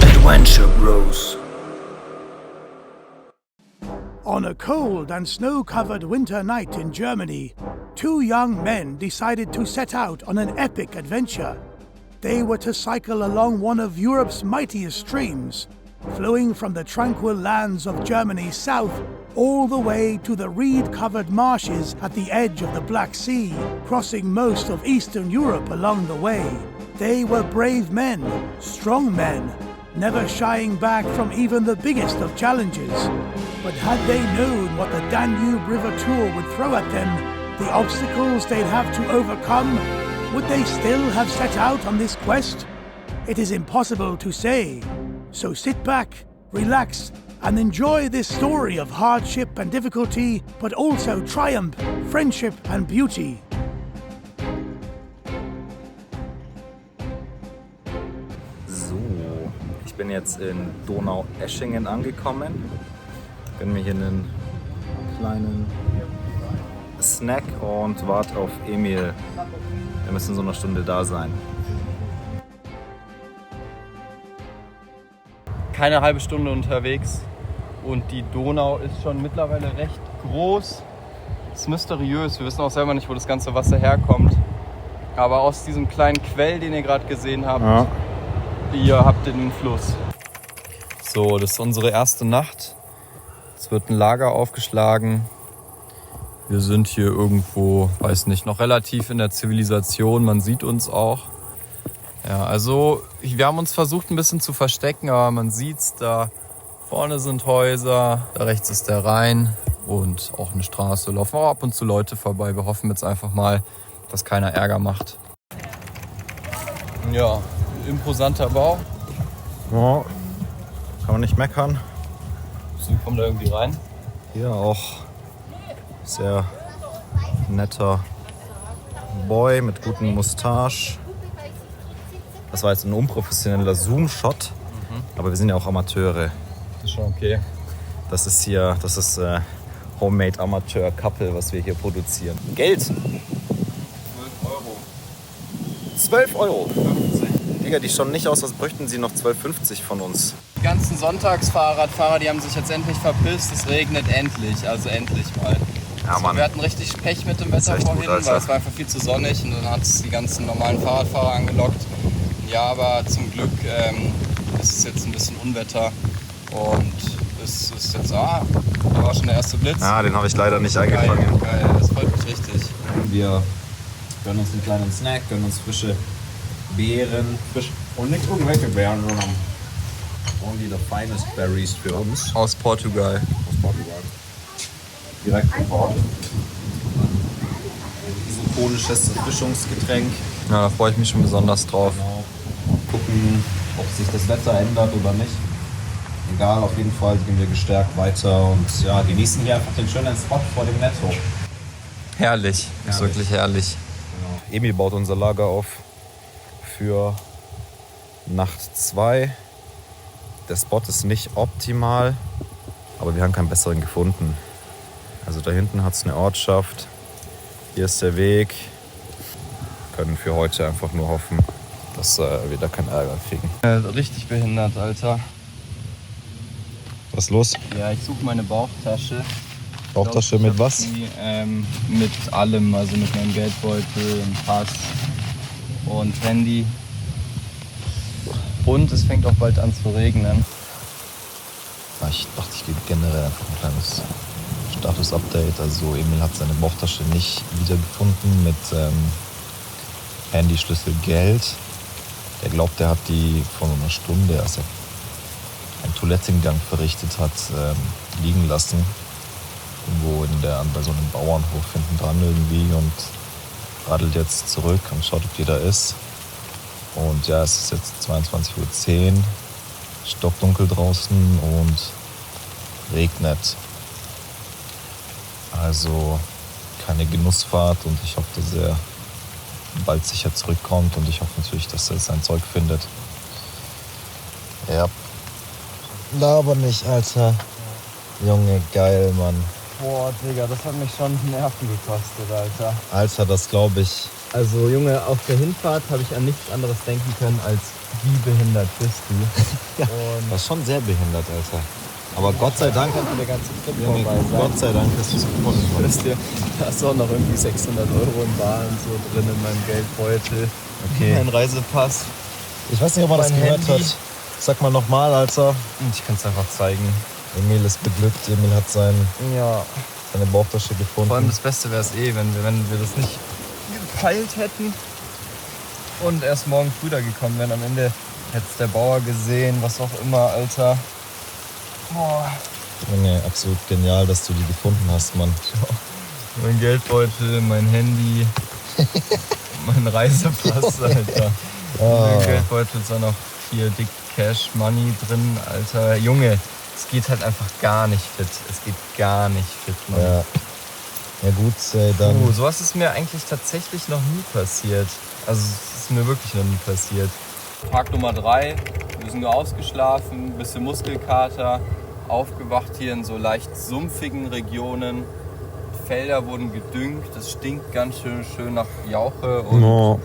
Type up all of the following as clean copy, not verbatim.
Adventure Bros. On a cold and snow-covered winter night in Germany, two young men decided to set out on an epic adventure. They were to cycle along one of Europe's mightiest streams, flowing from the tranquil lands of Germany's south all the way to the reed-covered marshes at the edge of the Black Sea, crossing most of Eastern Europe along the way. They were brave men, strong men, never shying back from even the biggest of challenges. But had they known what the Danube River Tour would throw at them, the obstacles they'd have to overcome, would they still have set out on this quest? It is impossible to say. So sit back, relax, and enjoy this story of hardship and difficulty, but also triumph, friendship and beauty. So, ich bin jetzt in Donaueschingen angekommen. Gönn mir hier einen kleinen Snack und warte auf Emil. Wir müssen in so einer Stunde da sein. Keine halbe Stunde unterwegs und die Donau ist schon mittlerweile recht groß. Es ist mysteriös, wir wissen auch selber nicht, wo das ganze Wasser herkommt. Aber aus diesem kleinen Quell, den ihr gerade gesehen habt, ja. Ihr habt den Fluss. So, das ist unsere erste Nacht. Es wird ein Lager aufgeschlagen. Wir sind hier irgendwo, weiß nicht, noch relativ in der Zivilisation. Man sieht uns auch. Ja, also wir haben uns versucht ein bisschen zu verstecken, aber man sieht's, da vorne sind Häuser, da rechts ist der Rhein und auch eine Straße. Laufen auch ab und zu Leute vorbei. Wir hoffen jetzt einfach mal, dass keiner Ärger macht. Ja, imposanter Bau. Ja, kann man nicht meckern. So, kommt da irgendwie rein? Hier auch sehr netter Boy mit gutem Mustache. Das war jetzt ein unprofessioneller Zoom-Shot, aber wir sind ja auch Amateure. Das ist schon okay. Das ist Homemade Amateur Couple, was wir hier produzieren. Geld! 12 12 Euro. Euro? 50. Digga, die schauen nicht aus, als bräuchten sie noch 12,50 von uns. Die ganzen Sonntagsfahrradfahrer, die haben sich jetzt endlich verpisst. Es regnet endlich, also endlich mal. Ja, Mann. Wir hatten richtig Pech mit dem Wetter vorhin, gut, weil es war einfach viel zu sonnig und dann hat es die ganzen normalen Fahrradfahrer angelockt. Ja, aber zum Glück ist es jetzt ein bisschen Unwetter und es ist jetzt, da war schon der erste Blitz. Ja, den habe ich leider nicht eingefangen. Geil, das freut mich richtig. Wir gönnen uns einen kleinen Snack, gönnen uns frische Beeren. Und nicht irgendwelche Beeren, sondern only the finest berries für uns. Aus Portugal. Direkt von Bord. Isotonisches Erfrischungsgetränk. Ja, da freue ich mich schon besonders drauf. Genau. Gucken, ob sich das Wetter ändert oder nicht. Egal, auf jeden Fall gehen wir gestärkt weiter und ja, genießen hier einfach den schönen Spot vor dem Netto. Herrlich, ist wirklich herrlich. Genau. Emil baut unser Lager auf für Nacht 2. Der Spot ist nicht optimal, aber wir haben keinen besseren gefunden. Also da hinten hat es eine Ortschaft, hier ist der Weg. Wir können für heute einfach nur hoffen, dass wir da keinen Ärger kriegen. Richtig behindert, Alter. Was ist los? Ja, ich suche meine Bauchtasche. Bauchtasche mit was? Die, mit allem, also mit meinem Geldbeutel, einem Pass und Handy. Und es fängt auch bald an zu regnen. Ich dachte, ich gebe generell einfach ein kleines Status-Update. Also Emil hat seine Bauchtasche nicht wiedergefunden mit Handy, Schlüssel, Geld. Der glaubt, er hat die vor einer Stunde, als er einen Toilettengang verrichtet hat, liegen lassen. Irgendwo bei so einem Bauernhof hinten dran irgendwie und radelt jetzt zurück und schaut, ob die da ist. Und ja, es ist jetzt 22:10 Uhr, stockdunkel draußen und regnet. Also keine Genussfahrt und ich hoffe, dass er bald sicher zurückkommt und ich hoffe natürlich, dass er sein Zeug findet. Ja. Laber nicht, Alter. Junge, geil, Mann. Boah, Digga, das hat mich schon Nerven gekostet, Alter. Alter, das glaube ich. Also Junge, auf der Hinfahrt habe ich an nichts anderes denken können als, wie behindert bist du? Ja, das ist schon sehr behindert, Alter. Aber Gott sei Dank hat der ganze Trip vorbei sein. Gott sei Dank hast du es gefunden. Da ist auch noch irgendwie 600 € in Bar und so drin in meinem Geldbeutel. Okay. Mein Reisepass. Ich weiß nicht, ob man das Mein gehört Handy. hat. Sag mal nochmal, Alter. Und ich kann es einfach zeigen. Emil ist beglückt. Emil hat seine Bauchtasche gefunden. Vor allem das Beste wäre es wenn wir das nicht gepeilt hätten und erst morgen früh da gekommen wären. Am Ende hätte es der Bauer gesehen, was auch immer, Alter. Boah. Junge, absolut genial, dass du die gefunden hast, Mann. Mein Geldbeutel, mein Handy, mein Reisepass, Alter. In dem Geldbeutel ist auch noch hier dick Cash Money drin, Alter. Junge, es geht halt einfach gar nicht fit. Es geht gar nicht fit, Mann. Ja gut, dann... Sowas ist mir eigentlich tatsächlich noch nie passiert. Also es ist mir wirklich noch nie passiert. Tag Nummer 3, wir sind nur ausgeschlafen, bisschen Muskelkater, aufgewacht hier in so leicht sumpfigen Regionen. Felder wurden gedüngt, es stinkt ganz schön nach Jauche und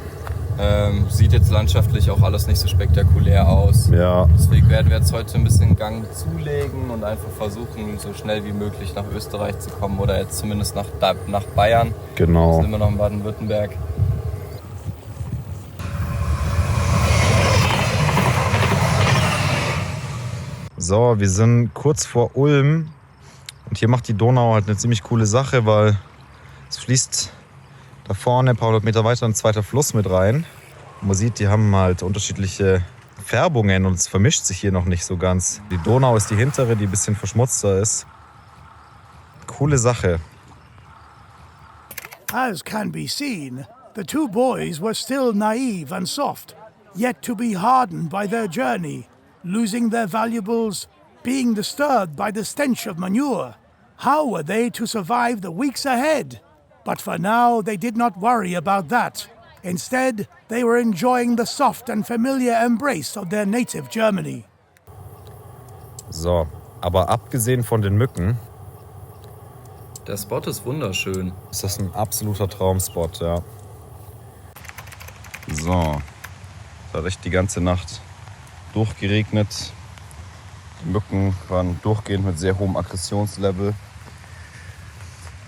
sieht jetzt landschaftlich auch alles nicht so spektakulär aus. Ja. Deswegen werden wir jetzt heute ein bisschen Gang zulegen und einfach versuchen, so schnell wie möglich nach Österreich zu kommen oder jetzt zumindest nach Bayern. Genau. Wir sind immer noch in Baden-Württemberg. So, wir sind kurz vor Ulm und hier macht die Donau halt eine ziemlich coole Sache, weil es fließt da vorne ein paar hundert Meter weiter ein zweiter Fluss mit rein. Und man sieht, die haben halt unterschiedliche Färbungen und es vermischt sich hier noch nicht so ganz. Die Donau ist die hintere, die ein bisschen verschmutzter ist. Coole Sache. As can be seen, the two boys were still naive and soft, yet to be hardened by their journey, losing their valuables, being disturbed by the stench of manure. How were they to survive the weeks ahead? But for now, they did not worry about that. Instead, they were enjoying the soft and familiar embrace of their native Germany. So, aber abgesehen von den Mücken Der Spot ist wunderschön. ist das ein absoluter Traumspot, ja. So, es hat echt die ganze Nacht durchgeregnet. Die Mücken waren durchgehend mit sehr hohem Aggressionslevel.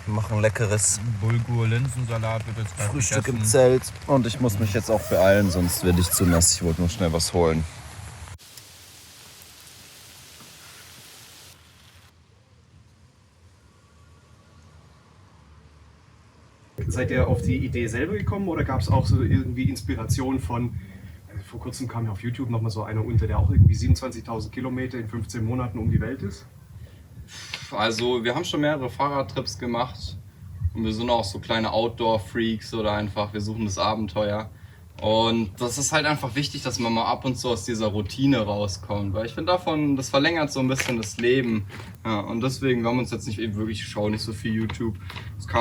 Wir machen leckeres Bulgur-Linsensalat wird jetzt gleich Frühstück im gegessen. Zelt. Und ich muss mich jetzt auch beeilen, sonst werde ich zu nass. Ich wollte nur schnell was holen. Seid ihr auf die Idee selber gekommen oder gab es auch so irgendwie Inspiration von, vor kurzem kam ja auf YouTube nochmal so einer unter, der auch irgendwie 27.000 Kilometer in 15 Monaten um die Welt ist? Also wir haben schon mehrere Fahrradtrips gemacht und wir sind auch so kleine Outdoor-Freaks oder einfach, wir suchen das Abenteuer. Und das ist halt einfach wichtig, dass man mal ab und zu aus dieser Routine rauskommt, weil ich finde das verlängert so ein bisschen das Leben. Ja, und deswegen, wir haben uns jetzt nicht eben wirklich, ich schaue nicht so viel YouTube. Das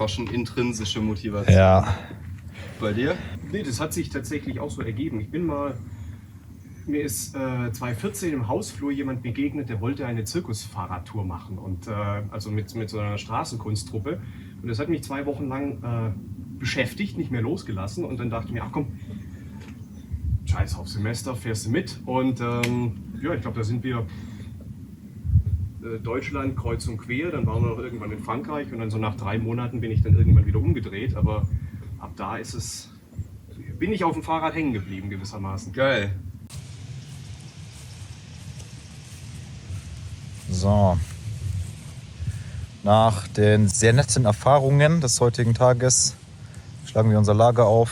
war schon intrinsische Motivation. Ja. Bei dir? Nee, das hat sich tatsächlich auch so ergeben. Mir ist 2014 im Hausflur jemand begegnet, der wollte eine Zirkusfahrradtour machen und also mit so einer Straßenkunsttruppe. Und das hat mich 2 Wochen lang beschäftigt, nicht mehr losgelassen. Und dann dachte ich mir, ach komm, scheiß auf Semester, fährst du mit. Und ja, ich glaube, da sind wir Deutschland kreuz und quer. Dann waren wir noch irgendwann in Frankreich und dann so nach 3 Monaten bin ich dann irgendwann wieder umgedreht. Aber ab da bin ich auf dem Fahrrad hängen geblieben gewissermaßen. Geil. So. Nach den sehr netten Erfahrungen des heutigen Tages schlagen wir unser Lager auf.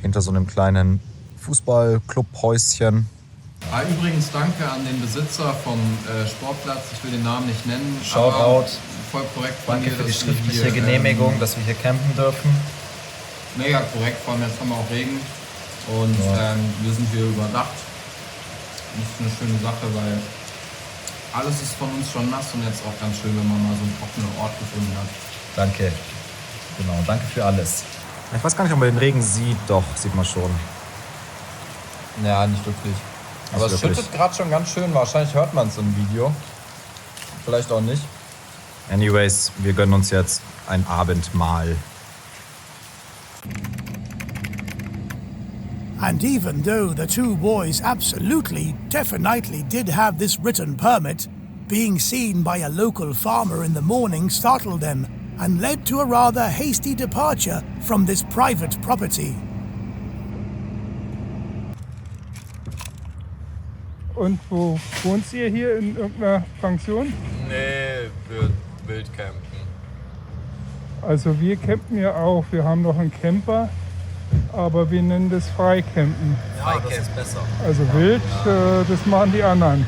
Hinter so einem kleinen Fußballclubhäuschen. Übrigens danke an den Besitzer vom Sportplatz, ich will den Namen nicht nennen. Shoutout. Aber voll korrekt von Danke dir, für die dass wir schriftliche hier, Genehmigung, dass wir hier campen dürfen. Mega korrekt, vor allem jetzt haben wir auch Regen und wir sind hier überdacht. Das ist eine schöne Sache, weil alles ist von uns schon nass und jetzt auch ganz schön, wenn man mal so einen trockenen Ort gefunden hat. Danke. Genau, danke für alles. Ich weiß gar nicht, ob man den Regen sieht. Doch, sieht man schon. Ja, nicht wirklich. Aber es wirklich. schüttet gerade schon ganz schön, wahrscheinlich hört man es im Video. Vielleicht auch nicht. Anyways, wir gönnen uns jetzt ein Abendmahl. And even though the two boys absolutely, definitely did have this written permit, being seen by a local farmer in the morning startled them and led to a rather hasty departure from this private property. Und wo wohnt ihr hier in irgendeiner Pension? Nee, wir wildcampen. Also wir campen ja auch. Wir haben noch einen Camper, aber wir nennen das Freicampen. Ja, das ist besser. Also wild, das machen die anderen.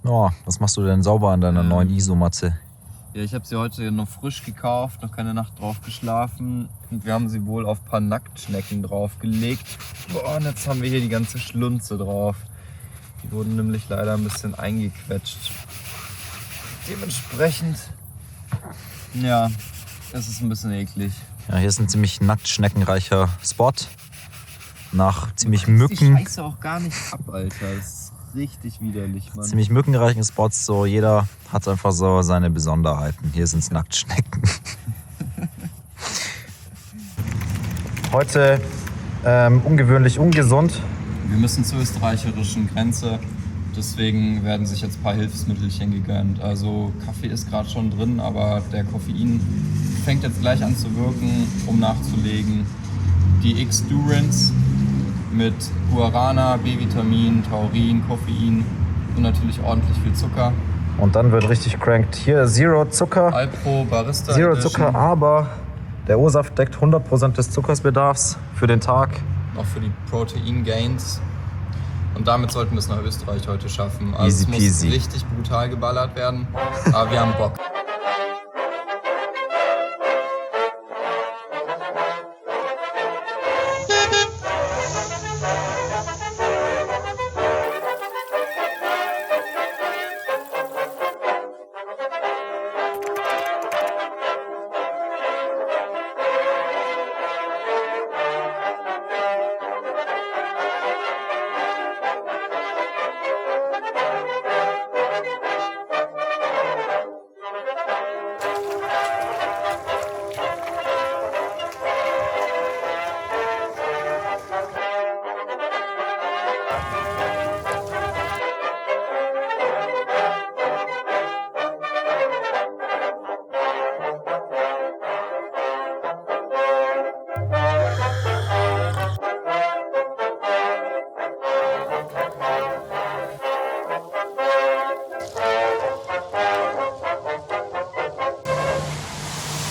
Oh, was machst du denn sauber an deiner neuen Isomatte? Ja, ich habe sie heute noch frisch gekauft, noch keine Nacht drauf geschlafen. Und wir haben sie wohl auf ein paar Nacktschnecken draufgelegt. Boah, und jetzt haben wir hier die ganze Schlunze drauf. Die wurden nämlich leider ein bisschen eingequetscht. Dementsprechend, ja, es ist ein bisschen eklig. Ja, hier ist ein ziemlich nacktschneckenreicher Spot. Nach ziemlich Die Mücken. Scheiße auch gar nicht ab, Alter. Das ist richtig widerlich, Mann. Ziemlich mückenreichen Spots, so jeder hat einfach so seine Besonderheiten. Hier sind es Nacktschnecken. Heute ungewöhnlich ungesund. Wir müssen zur österreichischen Grenze, deswegen werden sich jetzt ein paar Hilfsmittelchen gegönnt. Also Kaffee ist gerade schon drin, aber der Koffein fängt jetzt gleich an zu wirken, um nachzulegen. Die X-Durance mit Guarana, B-Vitamin, Taurin, Koffein und natürlich ordentlich viel Zucker. Und dann wird richtig cranked. Hier Zero Zucker. Alpro Barista Zero Edition. Zucker, aber der O-Saft deckt 100% des Zuckersbedarfs für den Tag. Noch für die Protein Gains. Und damit sollten wir es nach Österreich heute schaffen. Also Easy es muss peasy. richtig brutal geballert werden, aber wir haben Bock.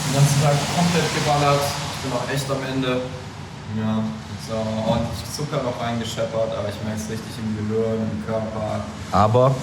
Den ganzen Tag komplett geballert. Ich bin auch echt am Ende. Ja, jetzt auch ordentlich Zucker noch reingescheppert, aber ich merke es richtig im Gehirn, im Körper. Aber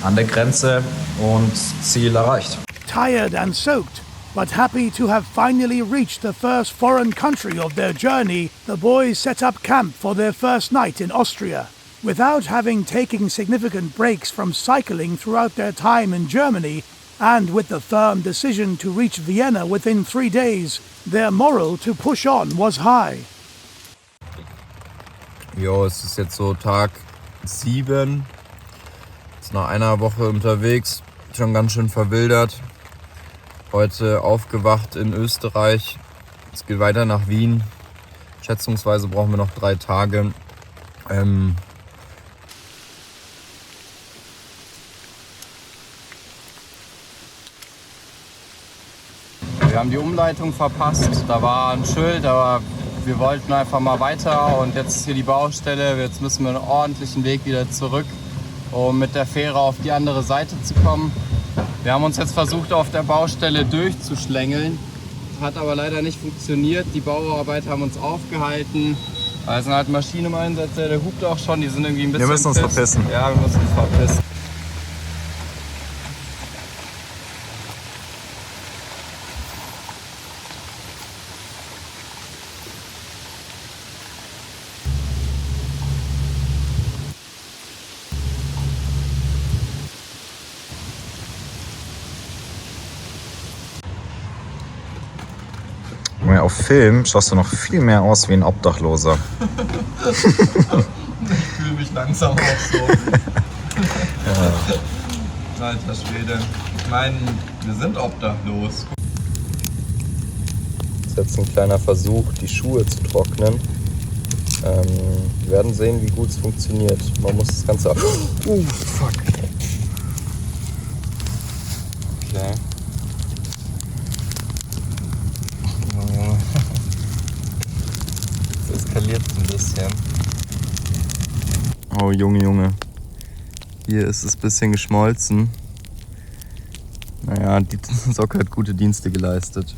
an der Grenze und Ziel erreicht. Tired and soaked, but happy to have finally reached the first foreign country of their journey, the boys set up camp for their first night in Austria. Without having taken significant breaks from cycling throughout their time in Germany, and with the firm decision to reach Vienna within 3 days, their morale to push on was high. Jo, es ist jetzt so Tag 7. Jetzt nach einer Woche unterwegs, schon ganz schön verwildert. Heute aufgewacht in Österreich. Es geht weiter nach Wien. Schätzungsweise brauchen wir noch 3 Tage. Wir haben die Umleitung verpasst. Da war ein Schild, aber wir wollten einfach mal weiter. Und jetzt ist hier die Baustelle. Jetzt müssen wir einen ordentlichen Weg wieder zurück, um mit der Fähre auf die andere Seite zu kommen. Wir haben uns jetzt versucht, auf der Baustelle durchzuschlängeln. Hat aber leider nicht funktioniert. Die Bauarbeiter haben uns aufgehalten. Da sind halt Maschinen im Einsatz. Der hupt auch schon. Die sind irgendwie ein bisschen Wir müssen uns pisst. verpissen. Ja, wir müssen uns verpissen. Auf Film schaust du noch viel mehr aus wie ein Obdachloser. Ich fühle mich langsam auch so. Alter Schwede. Ich meine, Wir sind obdachlos. Das ist jetzt ein kleiner Versuch, die Schuhe zu trocknen. Wir werden sehen, wie gut es funktioniert. Man muss das Ganze... Fuck. Okay. Jetzt eskaliert es ein bisschen. Oh, Junge. Hier ist es ein bisschen geschmolzen. Naja, die Socke hat gute Dienste geleistet.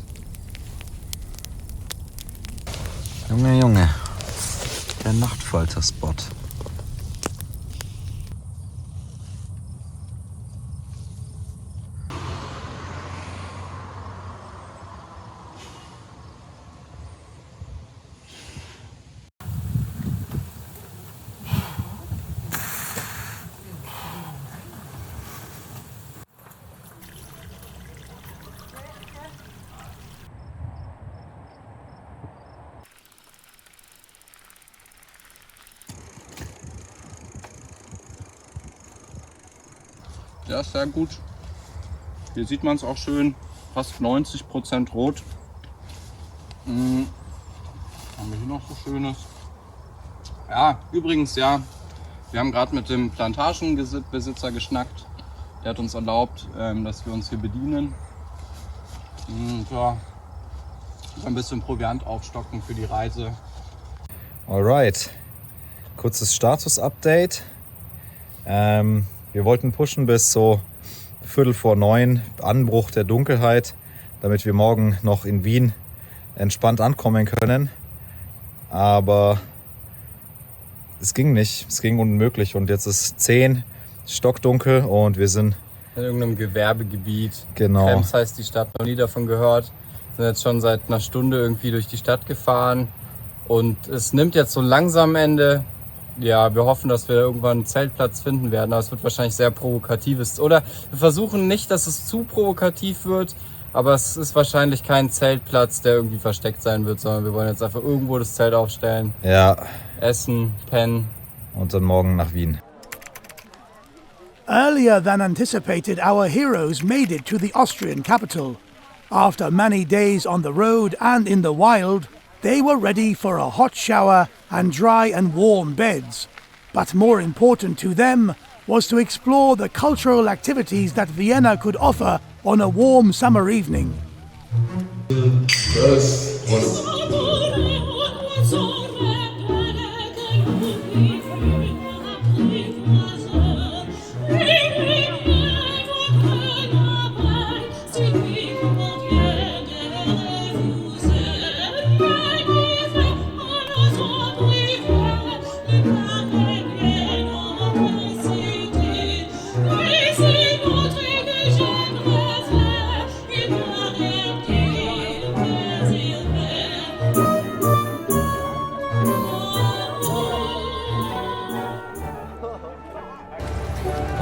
Junge. Der Nachtfalter-Spot. Ja, ist sehr gut. Hier sieht man es auch schön. Fast 90% rot. Haben wir hier noch so Schönes? Ja, übrigens, ja. Wir haben gerade mit dem Plantagenbesitzer geschnackt. Der hat uns erlaubt, dass wir uns hier bedienen. Und ja, ein bisschen Proviant aufstocken für die Reise. Alright. Kurzes Status-Update. Wir wollten pushen bis so 8:45, Anbruch der Dunkelheit, damit wir morgen noch in Wien entspannt ankommen können. Aber es ging nicht, es ging unmöglich und jetzt ist 10, stockdunkel und wir sind in irgendeinem Gewerbegebiet. Genau. Krems heißt die Stadt, noch nie davon gehört. Sind jetzt schon seit einer Stunde irgendwie durch die Stadt gefahren und es nimmt jetzt so langsam Ende. Ja, wir hoffen, dass wir irgendwann einen Zeltplatz finden werden, aber es wird wahrscheinlich sehr provokatives. Oder wir versuchen nicht, dass es zu provokativ wird, aber es ist wahrscheinlich kein Zeltplatz, der irgendwie versteckt sein wird, sondern wir wollen jetzt einfach irgendwo das Zelt aufstellen. Ja. Essen, pennen. Und dann morgen nach Wien. Earlier than anticipated, our heroes made it to the Austrian capital. After many days on the road and in the wild, they were ready for a hot shower and dry and warm beds. But more important to them was to explore the cultural activities that Vienna could offer on a warm summer evening.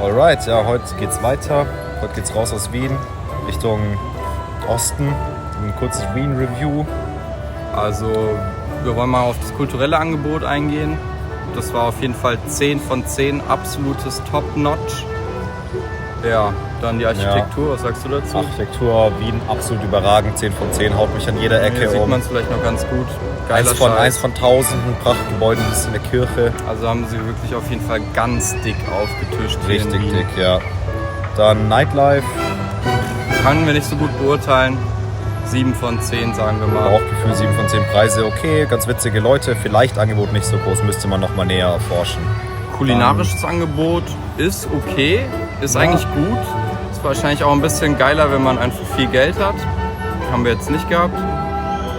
Alright, ja, heute geht's weiter. Heute geht's raus aus Wien Richtung Osten. Ein kurzes Wien-Review. Also, wir wollen mal auf das kulturelle Angebot eingehen. Das war auf jeden Fall 10 von 10, absolutes Top-Notch. Ja, dann die Architektur, was sagst du dazu? Architektur, Wien, absolut überragend, 10 von 10, haut mich an jeder Ecke Hier sieht um. man es vielleicht noch ganz gut. Geiler Eins von 1000 Prachtgebäuden, das ist eine Kirche. Also haben sie wirklich auf jeden Fall ganz dick aufgetischt. Richtig dick, ja. Dann Nightlife. Können wir nicht so gut beurteilen. 7 von 10, sagen wir mal. Bauchgefühl, 7 von 10 Preise, okay, ganz witzige Leute, vielleicht Angebot nicht so groß, müsste man noch mal näher erforschen. Kulinarisches Angebot ist okay, ist eigentlich gut. Ist wahrscheinlich auch ein bisschen geiler, wenn man einfach viel Geld hat. Haben wir jetzt nicht gehabt.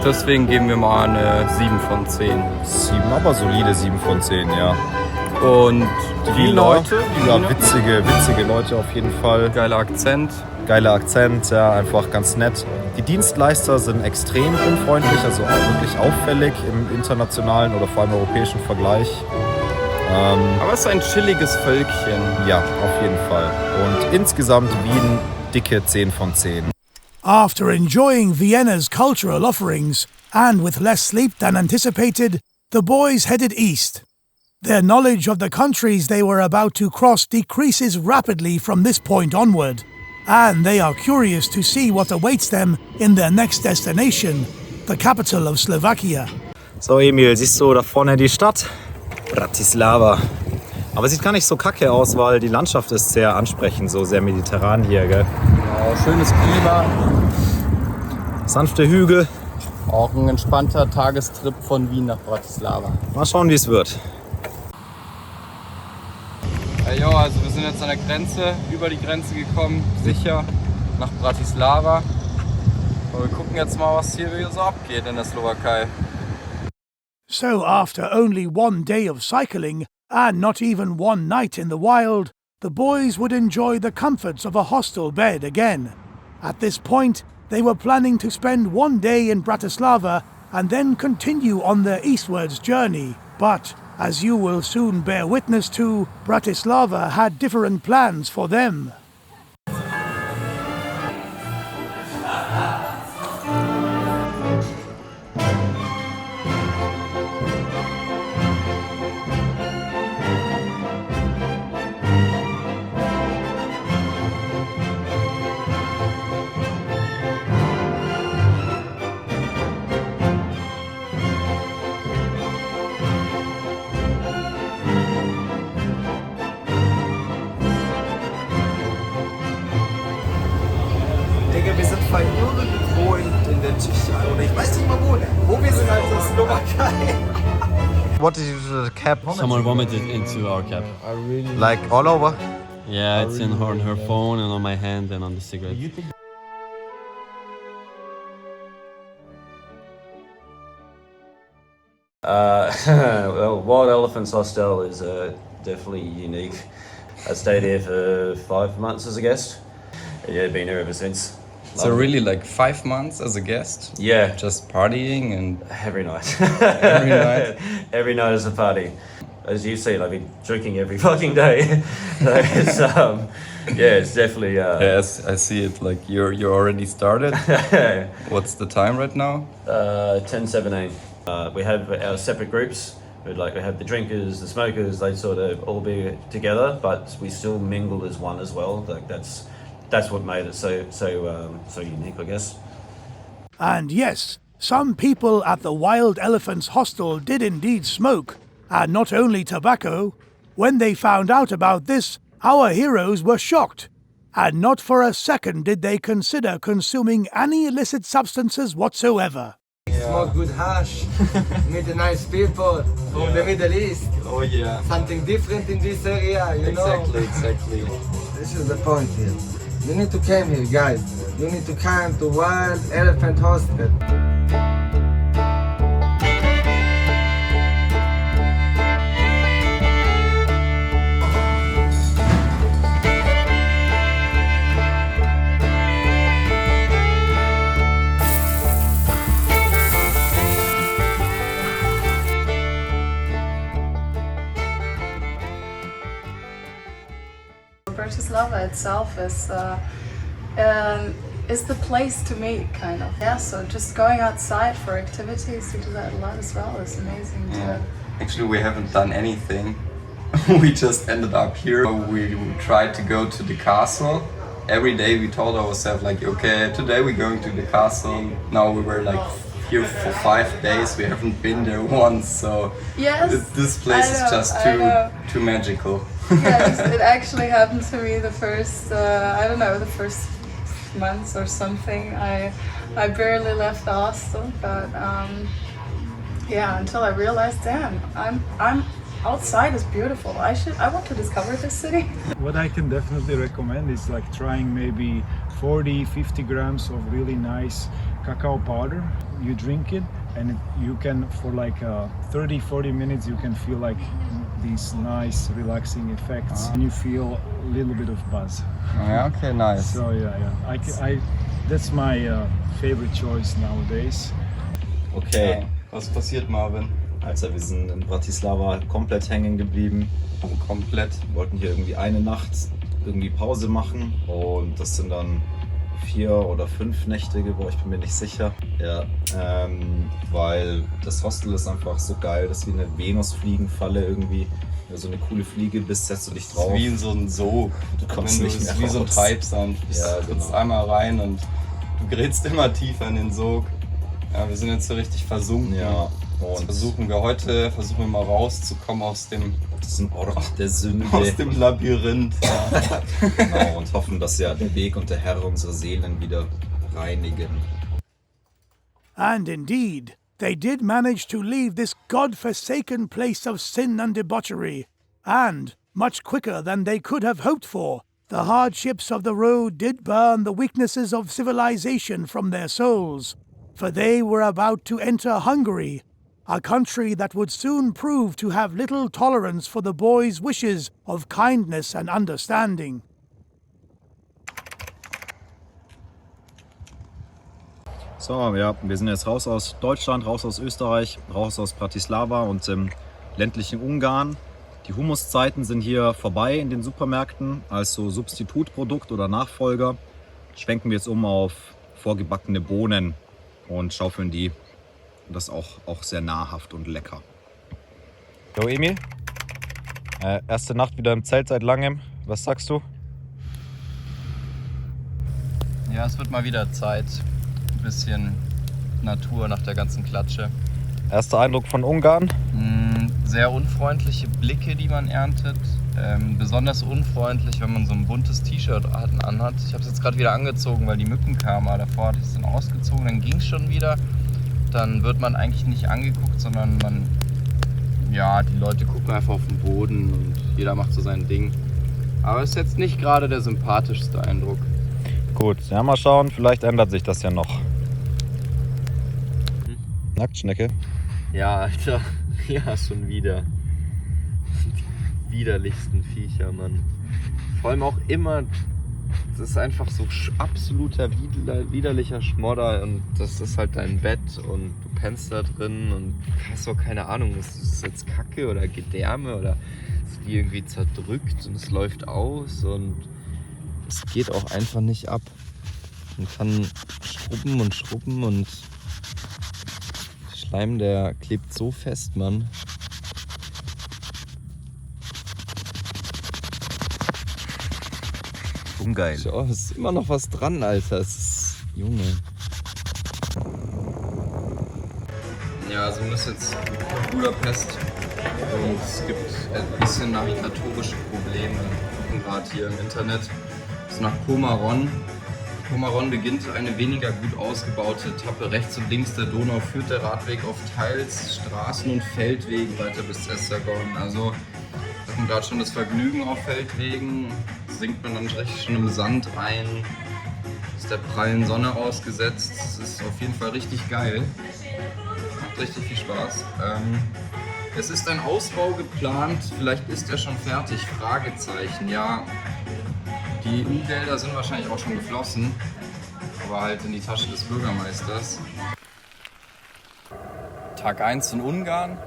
Deswegen geben wir mal eine 7 von 10. 7, aber solide 7 von 10, ja. Und die Leute, ja, witzige Leute auf jeden Fall. Geiler Akzent, ja, einfach ganz nett. Die Dienstleister sind extrem unfreundlich, also auch wirklich auffällig im internationalen oder vor allem europäischen Vergleich. Aber es ist ein chilliges Völkchen. Ja, auf jeden Fall. Und insgesamt Wien dicke 10 von 10. After enjoying Vienna's cultural offerings, and with less sleep than anticipated, the boys headed east. Their knowledge of the countries they were about to cross decreases rapidly from this point onward. and they are curious to see what awaits them in their next destination, the capital of Slovakia. So Emil, siehst du da vorne die Stadt? Bratislava. Aber sieht gar nicht so kacke aus, weil die Landschaft ist sehr ansprechend, so sehr mediterran hier, gell? Ja, schönes Klima. Sanfte Hügel. Auch ein entspannter Tagestrip von Wien nach Bratislava. Mal schauen, wie es wird. Ja, also wir sind jetzt an der Grenze, über die Grenze gekommen, sicher nach Bratislava. Aber wir gucken jetzt mal, was hier so abgeht in der Slowakei. So after only one day of cycling, and not even one night in the wild, the boys would enjoy the comforts of a hostel bed again. At this point, they were planning to spend one day in Bratislava and then continue on their eastwards journey. But, as you will soon bear witness to, Bratislava had different plans for them. Digga, wir sind voll irgendwo in der Tschechei oder ich weiß nicht mal wo wir sind halt in Slowakei. What did you do to the cap? Someone vomited into our cab. Like all over? Yeah, it's in her phone and on my hand and on the cigarette. Well, Wild Elephants Hostel is definitely unique. I stayed here for 5 months as a guest. Yeah, been here ever since. So really like 5 months as a guest? Yeah, Just partying and every night. every night? Every night is a party. As you've seen, I've been drinking every fucking day. So it's, yeah, it's definitely. Yes, I see it. Like you're already started. What's the time right now? 10:17. We have our separate groups. We have the drinkers, the smokers. They sort of all be together, but we still mingle as one as well. Like that's what made it so unique, I guess. And yes, some people at the Wild Elephants Hostel did indeed smoke, and not only tobacco. When they found out about this, our heroes were shocked, and not for a second did they consider consuming any illicit substances whatsoever. Smoke good hash, meet the nice people from the Middle East. Oh yeah. Something different in this area, you know. Exactly. This is the point here. You need to come here, guys. You need to come to Wild Elephant Hostel. Bratislava itself is the place to meet, kind of. Yeah, so just going outside for activities, we do that a lot as well. It's amazing. Yeah. Actually, we haven't done anything. We just ended up here. We tried to go to the castle. Every day we told ourselves like, okay, today we're going to the castle. Now we were like here for 5 days. We haven't been there once, so Yes, this place is just too magical. Yes, it actually happened to me the first, the first months or something. I barely left the hostel, but yeah, until I realized, damn, I'm outside is beautiful. I want to discover this city. What I can definitely recommend is like trying maybe 40-50 grams of really nice cacao powder. You drink it and you can, for like 30-40 minutes, you can feel like these nice relaxing effects and you feel a little bit of buzz. Ja, okay, nice. So yeah. That's my favorite choice nowadays. Okay, Was passiert, Marvin? also wir sind in Bratislava komplett hängen geblieben. Komplett. Wir wollten hier irgendwie eine Nacht irgendwie Pause machen und das sind dann 4 oder 5 Nächte gebraucht, ich bin mir nicht sicher. Ja, weil das Hostel ist einfach so geil, das ist wie eine Venusfliegenfalle irgendwie. Wenn du so eine coole Fliege bist, setzt du dich drauf. Das ist wie in so ein Zoo. Du kommst nicht mehr raus. Wie so ein Treibsand. Du sitzt einmal rein und du gerätst immer tiefer in den Sog. Ja, wir sind jetzt so richtig versunken. Ja. Und versuchen wir mal rauszukommen aus dem Ort der Sünde. Aus dem Labyrinth. Ja. Genau, und hoffen, dass ja der Weg und der Herr unsere Seelen wieder reinigen. And indeed, they did manage to leave this God-forsaken place of sin and debauchery. And, much quicker than they could have hoped for, the hardships of the road did burn the weaknesses of civilization from their souls, for they were about to enter Hungary, a country that would soon prove to have little tolerance for the boys' wishes of kindness and understanding. So, ja, wir sind jetzt raus aus Deutschland, raus aus Österreich, raus aus Bratislava und im ländlichen Ungarn. Die Hummuszeiten sind hier vorbei in den Supermärkten, als so Substitutprodukt oder Nachfolger. Schwenken wir jetzt um auf vorgebackene Bohnen und schaufeln die. Und das ist auch sehr nahrhaft und lecker. So, Emil, erste Nacht wieder im Zelt seit langem. Was sagst du? Ja, es wird mal wieder Zeit. Ein bisschen Natur nach der ganzen Klatsche. Erster Eindruck von Ungarn? Sehr unfreundliche Blicke, die man erntet. Besonders unfreundlich, wenn man so ein buntes T-Shirt anhat. Ich habe es jetzt gerade wieder angezogen, weil die Mücken kamen. Aber davor hatte ich es dann ausgezogen, dann ging es schon wieder. Dann wird man eigentlich nicht angeguckt, sondern die Leute gucken einfach auf den Boden und jeder macht so sein Ding. Aber es ist jetzt nicht gerade der sympathischste Eindruck. Gut, ja, mal schauen, vielleicht ändert sich das ja noch. Nacktschnecke? Ja, Alter. Ja, schon wieder. Die widerlichsten Viecher, Mann. Vor allem auch immer, das ist einfach so absoluter widerlicher Schmodder und das ist halt dein Bett und du pennst da drin und hast auch keine Ahnung, ist es jetzt Kacke oder Gedärme oder ist die irgendwie zerdrückt und es läuft aus und es geht auch einfach nicht ab. Man kann schrubben und Schleim, der klebt so fest, Mann. Ungeil. Oh, es ist immer noch was dran, Alter. Es ist... Junge. Ja, also wir müssen jetzt nach Budapest und es gibt ein bisschen navigatorische Probleme, gerade hier im Internet. Es ist nach Komaron. Komaron beginnt eine weniger gut ausgebaute Etappe. Rechts und links der Donau führt der Radweg auf teils Straßen- und Feldwegen weiter bis Esztergom. Also wir hatten gerade schon das Vergnügen auf Feldwegen, sinkt man dann recht schon im Sand ein, ist der prallen Sonne ausgesetzt. Es ist auf jeden Fall richtig geil. Macht richtig viel Spaß. Es ist ein Ausbau geplant, vielleicht ist er schon fertig, Fragezeichen, ja. Die EU-Gelder sind wahrscheinlich auch schon geflossen, aber halt in die Tasche des Bürgermeisters. Tag 1 in Ungarn.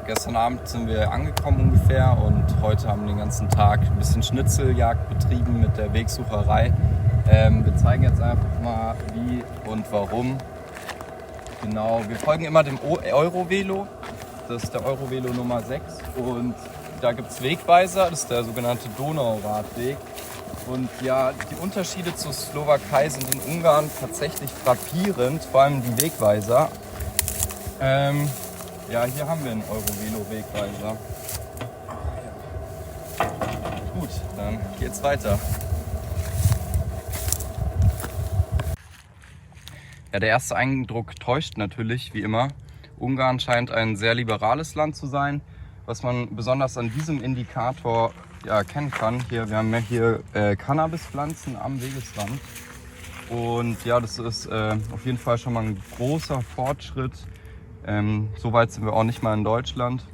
Gestern Abend sind wir angekommen ungefähr und heute haben wir den ganzen Tag ein bisschen Schnitzeljagd betrieben mit der Wegsucherei. Wir zeigen jetzt einfach mal wie und warum. Genau, wir folgen immer dem Eurovelo. Das ist der Eurovelo Nummer 6 und da gibt es Wegweiser, das ist der sogenannte Donauradweg. Und ja, die Unterschiede zur Slowakei sind in Ungarn tatsächlich frappierend, vor allem die Wegweiser. Ja, hier haben wir einen Eurovelo-Wegweiser. Gut, dann geht's weiter. Ja, der erste Eindruck täuscht natürlich, wie immer. Ungarn scheint ein sehr liberales Land zu sein. Was man besonders an diesem Indikator erkennen kann, wir haben ja hier Cannabispflanzen am Wegesrand. Und ja, das ist auf jeden Fall schon mal ein großer Fortschritt. So weit sind wir auch nicht mal in Deutschland.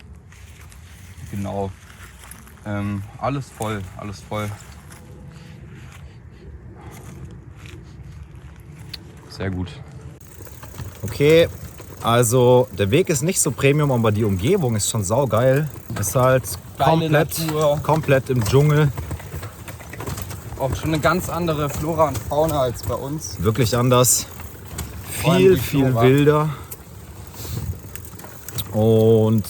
Genau. Alles voll, alles voll. Sehr gut. Okay, also der Weg ist nicht so Premium, aber die Umgebung ist schon saugeil. Ist halt komplett im Dschungel. Auch schon eine ganz andere Flora und Fauna als bei uns. Wirklich anders. Vor allem die Viel Flora. wilder. Und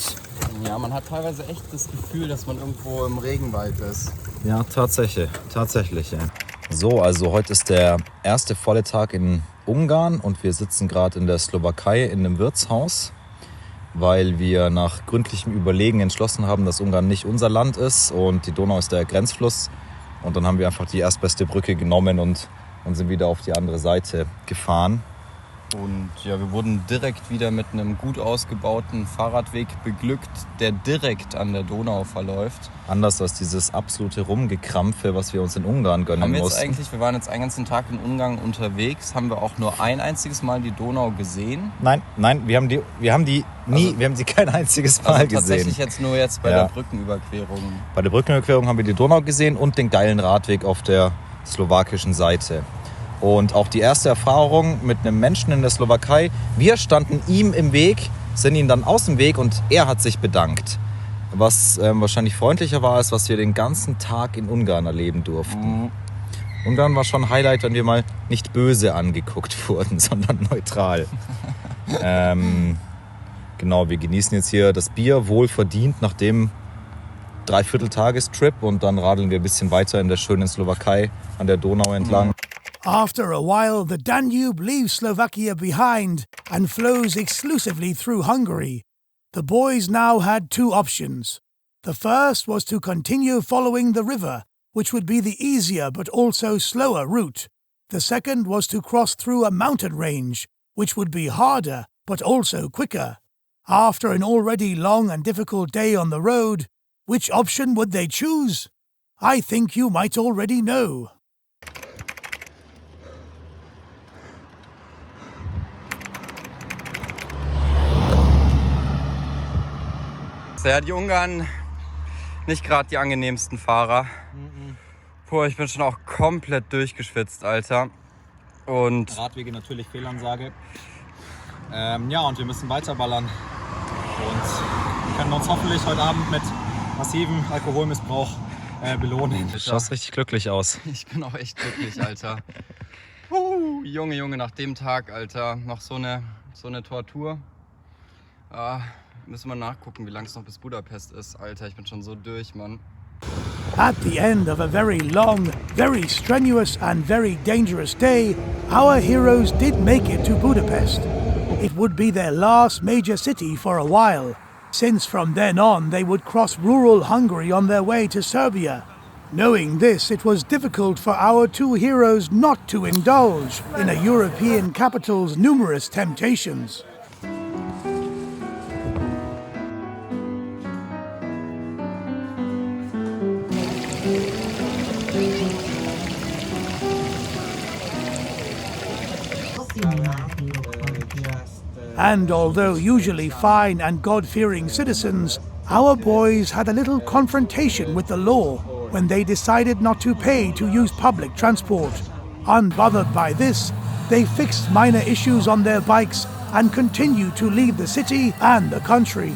Ja, man hat teilweise echt das Gefühl, dass man irgendwo im Regenwald ist. ja, tatsächlich. Ja. So, also heute ist der erste volle Tag in Ungarn und wir sitzen gerade in der Slowakei in einem Wirtshaus, weil wir nach gründlichem Überlegen entschlossen haben, dass Ungarn nicht unser Land ist und die Donau ist der Grenzfluss. Und dann haben wir einfach die erstbeste Brücke genommen und sind wieder auf die andere Seite gefahren. Und ja, wir wurden direkt wieder mit einem gut ausgebauten Fahrradweg beglückt, der direkt an der Donau verläuft. Anders als dieses absolute Rumgekrampfe, was wir uns in Ungarn gönnen Haben wir mussten. wir waren jetzt einen ganzen Tag in Ungarn unterwegs, haben wir auch nur ein einziges Mal die Donau gesehen. Nein, wir haben sie kein einziges Mal Also gesehen. tatsächlich jetzt nur bei Ja. der Brückenüberquerung. Bei der Brückenüberquerung haben wir die Donau gesehen und den geilen Radweg auf der slowakischen Seite. Und auch die erste Erfahrung mit einem Menschen in der Slowakei. Wir standen ihm im Weg, sind ihm dann aus dem Weg und er hat sich bedankt. Was wahrscheinlich freundlicher war, als was wir den ganzen Tag in Ungarn erleben durften. Mhm. Ungarn war schon ein Highlight, wenn wir mal nicht böse angeguckt wurden, sondern neutral. Genau, wir genießen jetzt hier das Bier wohlverdient nach dem Dreiviertel-Tagestrip und dann radeln wir ein bisschen weiter in der schönen Slowakei an der Donau entlang. After a while, the Danube leaves Slovakia behind and flows exclusively through Hungary. The boys now had two options. The first was to continue following the river, which would be the easier but also slower route. The second was to cross through a mountain range, which would be harder but also quicker. After an already long and difficult day on the road, which option would they choose? I think you might already know. Ja, die Ungarn, nicht gerade die angenehmsten Fahrer. Boah, ich bin schon auch komplett durchgeschwitzt, Alter. Und Radwege natürlich Fehlansage. Ja, und wir müssen weiterballern. Und können uns hoffentlich heute Abend mit massivem Alkoholmissbrauch belohnen. Du schaust richtig glücklich aus. ich bin auch echt glücklich, Alter. Junge, nach dem Tag, Alter, noch so eine Tortur. Müssen wir nachgucken, wie lange es noch bis Budapest ist. Alter, ich bin schon so durch, Mann. At the end of a very long, very strenuous and very dangerous day, our heroes did make it to Budapest. It would be their last major city for a while, since from then on they would cross rural Hungary on their way to Serbia. Knowing this, it was difficult for our two heroes not to indulge in a European capital's numerous temptations. And although usually fine and God-fearing citizens, our boys had a little confrontation with the law when they decided not to pay to use public transport. Unbothered by this, they fixed minor issues on their bikes and continued to leave the city and the country.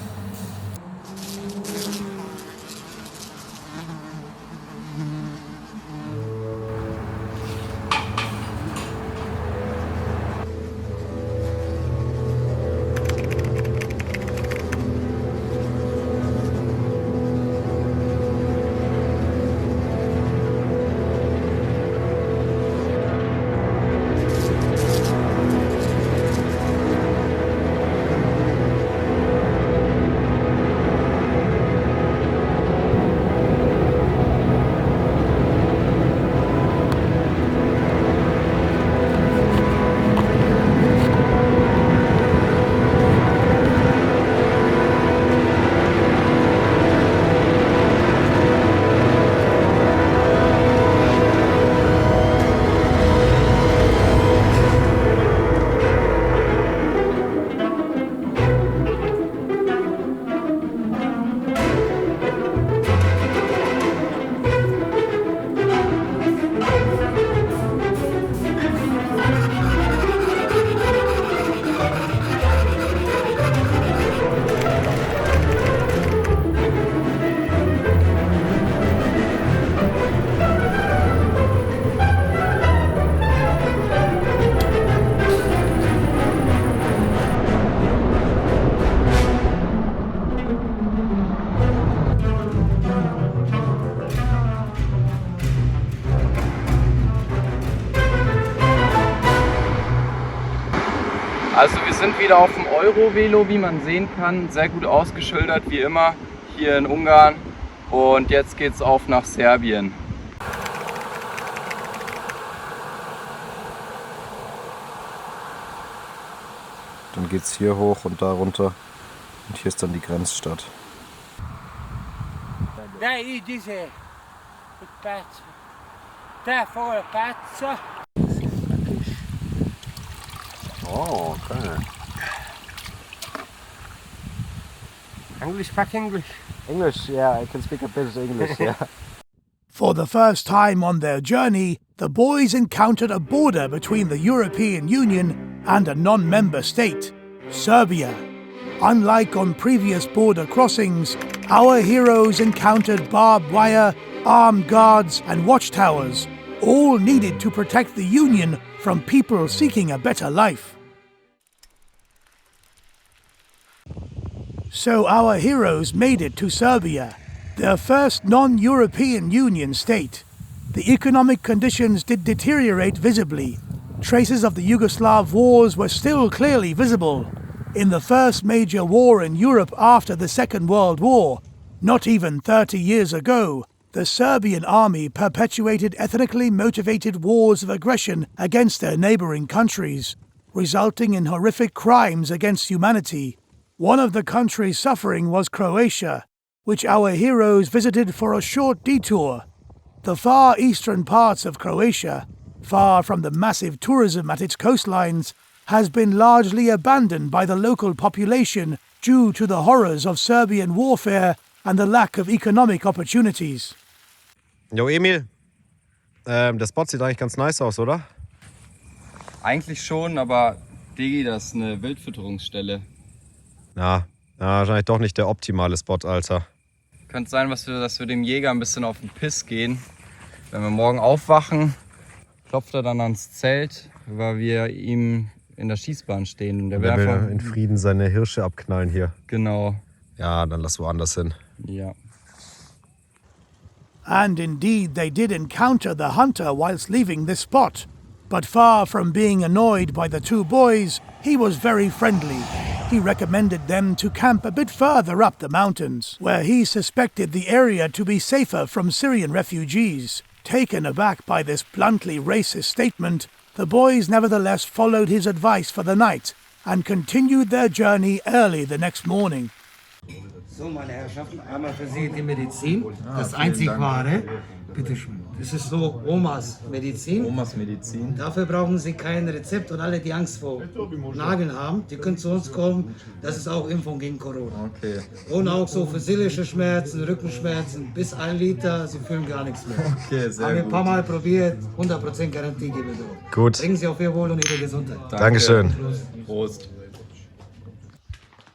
Also wir sind wieder auf dem Eurovelo, wie man sehen kann. Sehr gut ausgeschildert, wie immer, hier in Ungarn. Und jetzt geht's auf nach Serbien. Dann geht's hier hoch und da runter. Und hier ist dann die Grenzstadt. Oh, okay. English, speak English. English, yeah, I can speak a bit of English, yeah. For the first time on their journey, the boys encountered a border between the European Union and a non-member state, Serbia. Unlike on previous border crossings, our heroes encountered barbed wire, armed guards, and watchtowers, all needed to protect the Union from people seeking a better life. So our heroes made it to Serbia, their first non-European Union state. The economic conditions did deteriorate visibly. Traces of the Yugoslav wars were still clearly visible. In the first major war in Europe after the Second World War, not even 30 years ago, the Serbian army perpetuated ethnically motivated wars of aggression against their neighboring countries, resulting in horrific crimes against humanity. One of the countries suffering was Croatia, which our heroes visited for a short detour. The far eastern parts of Croatia, far from the massive tourism at its coastlines, has been largely abandoned by the local population due to the horrors of Serbian warfare and the lack of economic opportunities. Jo, Emil, der Spot sieht eigentlich ganz nice aus, oder? Eigentlich schon, aber Digi, das ist eine Wildfütterungsstelle. Ja, wahrscheinlich doch nicht der optimale Spot, Alter. Könnte sein, dass wir dem Jäger ein bisschen auf den Piss gehen. Wenn wir morgen aufwachen, klopft er dann ans Zelt, weil wir ihm in der Schießbahn stehen. Und der will in Frieden seine Hirsche abknallen hier. Genau. Ja, dann lass woanders hin. Ja. And indeed they did encounter the hunter whilst leaving this spot. But far from being annoyed by the two boys, he was very friendly. He recommended them to camp a bit further up the mountains, where he suspected the area to be safer from Syrian refugees. Taken aback by this bluntly racist statement, the boys nevertheless followed his advice for the night and continued their journey early the next morning. So, meine Herrschaften, einmal für Sie die Medizin, das einzig wahre. Bitte schön. Das ist so Omas Medizin. Omas Medizin. Dafür brauchen Sie kein Rezept und alle, die Angst vor Nageln haben, die können zu uns kommen. Das ist auch Impfung gegen Corona. Okay. Und auch so für seelische Schmerzen, Rückenschmerzen, bis 1 Liter, Sie fühlen gar nichts mehr. Okay, sehr Haben wir gut. ein paar Mal probiert, 100% Garantie gebe ich. Gut. Bringen Sie auf Ihr Wohl und Ihre Gesundheit. Dankeschön. Prost.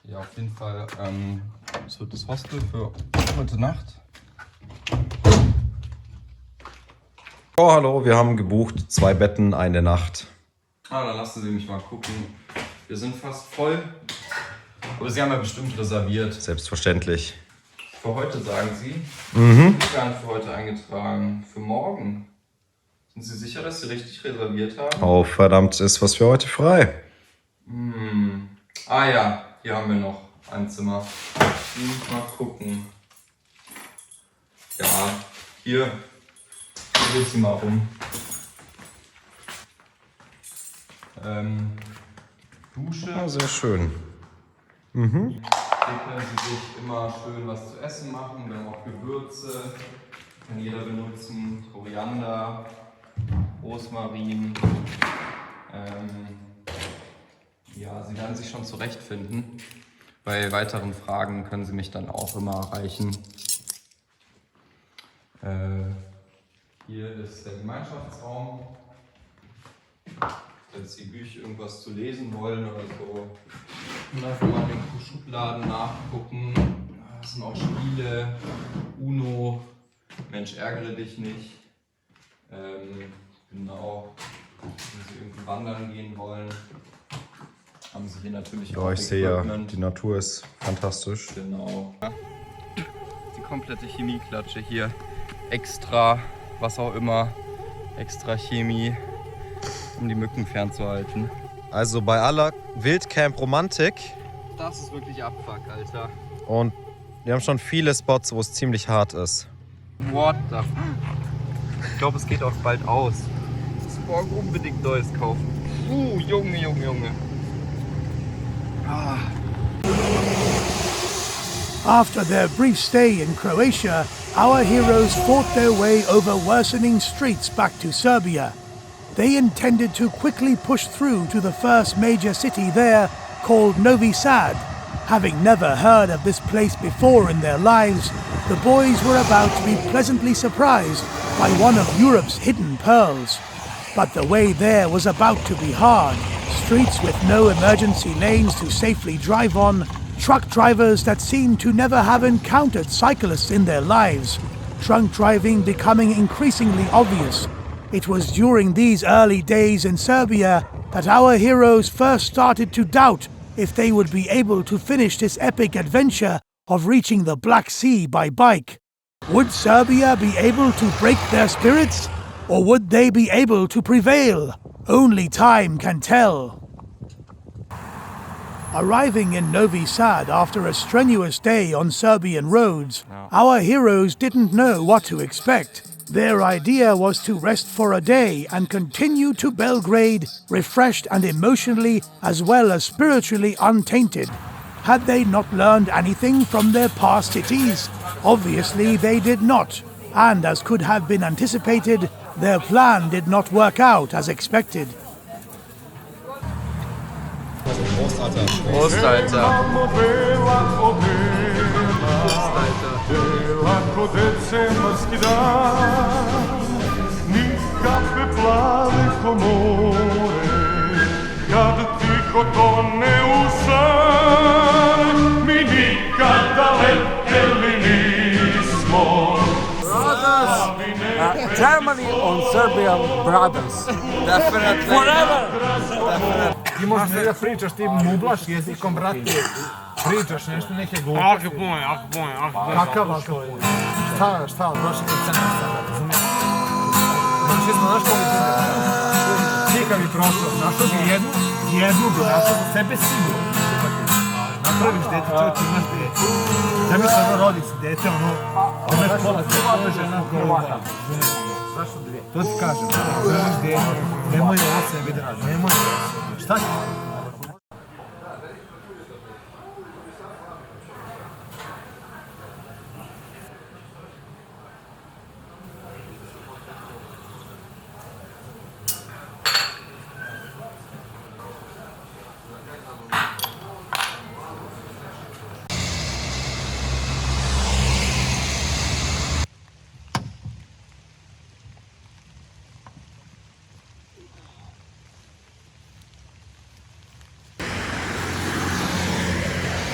Ja, auf jeden Fall das wird das Hostel für heute Nacht. Oh, hallo, wir haben gebucht 2 Betten, eine Nacht. Dann lassen Sie mich mal gucken. Wir sind fast voll. Aber Sie haben ja bestimmt reserviert. Selbstverständlich. Für heute, sagen Sie? Mhm. Ich bin gar nicht für heute eingetragen. Für morgen. Sind Sie sicher, dass Sie richtig reserviert haben? Oh, verdammt, ist was für heute frei. Ah ja, hier haben wir noch ein Zimmer. Mal gucken. Ja, hier. Dreht sie mal um. Dusche. Ah, sehr schön. Hier können Sie sich immer schön was zu essen machen. Wir haben auch Gewürze. Kann jeder benutzen. Koriander, Rosmarin. Ja, Sie werden sich schon zurechtfinden. Bei weiteren Fragen können Sie mich dann auch immer erreichen. Hier ist der Gemeinschaftsraum. Wenn Sie irgendwas zu lesen wollen oder so, können einfach mal in den Schubladen nachgucken. Das sind auch Spiele, Uno, Mensch, ärgere dich nicht. Genau, wenn Sie irgendwie wandern gehen wollen, haben Sie hier natürlich auch Ja, ich sehe ja, Equipment. die Natur ist fantastisch. Genau. Die komplette Chemieklatsche hier. Extra, was auch immer, extra Chemie, um die Mücken fernzuhalten. Also bei aller Wildcamp-Romantik. Das ist wirklich Abfuck, Alter. Und wir haben schon viele Spots, wo es ziemlich hart ist. What the fuck? Ich glaube, es geht auch bald aus. Ich muss morgen unbedingt Neues kaufen. Junge. Ah. After their brief stay in Croatia, our heroes fought their way over worsening streets back to Serbia. They intended to quickly push through to the first major city there, called Novi Sad. Having never heard of this place before in their lives, the boys were about to be pleasantly surprised by one of Europe's hidden pearls. But the way there was about to be hard. Streets with no emergency lanes to safely drive on, truck drivers that seemed to never have encountered cyclists in their lives, drunk driving becoming increasingly obvious. It was during these early days in Serbia that our heroes first started to doubt if they would be able to finish this epic adventure of reaching the Black Sea by bike. Would Serbia be able to break their spirits, or would they be able to prevail? Only time can tell. Arriving in Novi Sad after a strenuous day on Serbian roads, our heroes didn't know what to expect. Their idea was to rest for a day and continue to Belgrade, refreshed and emotionally as well as spiritually untainted. Had they not learned anything from their past cities? Obviously they did not, and as could have been anticipated, their plan did not work out as expected. Prost, Alter. Germany and Serbian brothers. Definitely. Forever. Ti možeš da pričaš, ti mublaš jezikom, brate. Pričaš nešto, neke gluposti. Al Capone. Kakav Al Capone? Šta, prošli kad se nastava, razumiješ? Znači, znaš koliko je ti kad bi prošao, našao bi jednu bi našao za sebe sigurno. Napraviš dete, čovječ, imaš dete. Zamisli ono rodi se dete, ono, imaš pola, to je žena koja. To ti kažem, želiš dete, nemoj od sebe da radi, nemoj od sebe. Šta ti?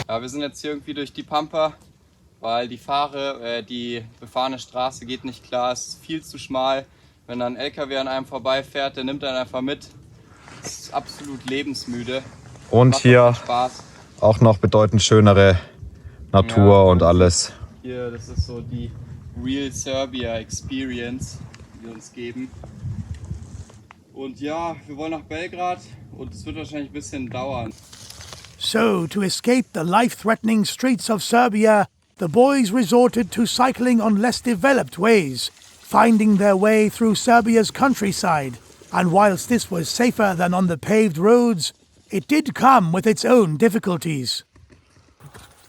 Ja, wir sind jetzt hier irgendwie durch die Pampa, weil die befahrene Straße geht nicht klar, es ist viel zu schmal. Wenn dann ein LKW an einem vorbeifährt, der nimmt einen einfach mit. Es ist absolut lebensmüde. Und hier Spaß. auch noch bedeutend schönere Natur Ja, und alles. Hier, das ist so die Real Serbia Experience, die wir uns geben. Und ja, wir wollen nach Belgrad und es wird wahrscheinlich ein bisschen dauern. So, to escape the life-threatening streets of Serbia, the boys resorted to cycling on less developed ways, finding their way through Serbia's countryside. And whilst this was safer than on the paved roads, it did come with its own difficulties.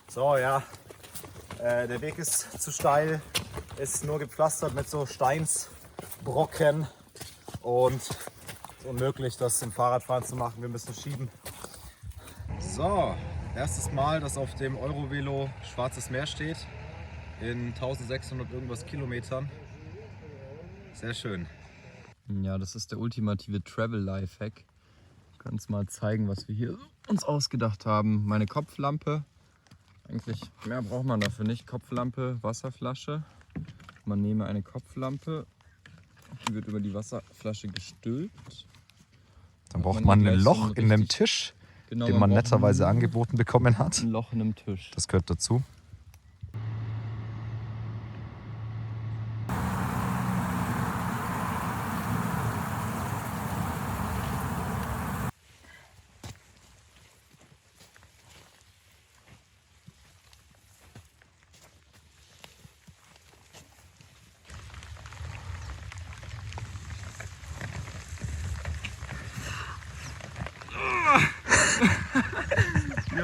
So, ja. Der Weg ist zu steil, ist nur gepflastert mit so Steinsbrocken und es ist unmöglich, das im Fahrradfahren zu machen. Wir müssen schieben. So, erstes Mal, dass auf dem Eurovelo Schwarzes Meer steht, in 1600 irgendwas Kilometern. Sehr schön. Ja, das ist der ultimative Travel-Lifehack. Ich kann es mal zeigen, was wir hier uns ausgedacht haben. Meine Kopflampe. Eigentlich mehr braucht man dafür nicht. Kopflampe, Wasserflasche. Man nehme eine Kopflampe. Die wird über die Wasserflasche gestülpt. Dann braucht man ein Loch in dem Tisch, genau, den man netterweise angeboten bekommen hat. Ein Loch in einem Tisch. Das gehört dazu.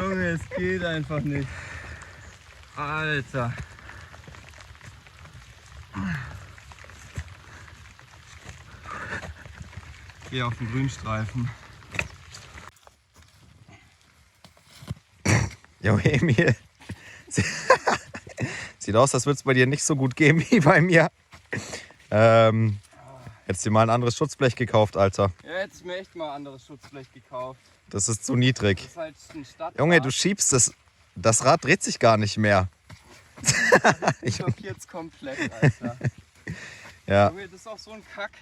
Junge, es geht einfach nicht. Alter. Geh auf den Grünstreifen. Jo, Emil. Sieht aus, als würde es bei dir nicht so gut gehen wie bei mir. Hättest dir mal ein anderes Schutzblech gekauft, Alter. Ja, hätte ich mir echt mal ein anderes Schutzblech gekauft. Das ist zu niedrig. Das ist halt ein Stadtrad. Junge, du schiebst es. Das Rad dreht sich gar nicht mehr. Ich blockiert's komplett, Alter. Ja. Junge, das ist auch so ein Kack.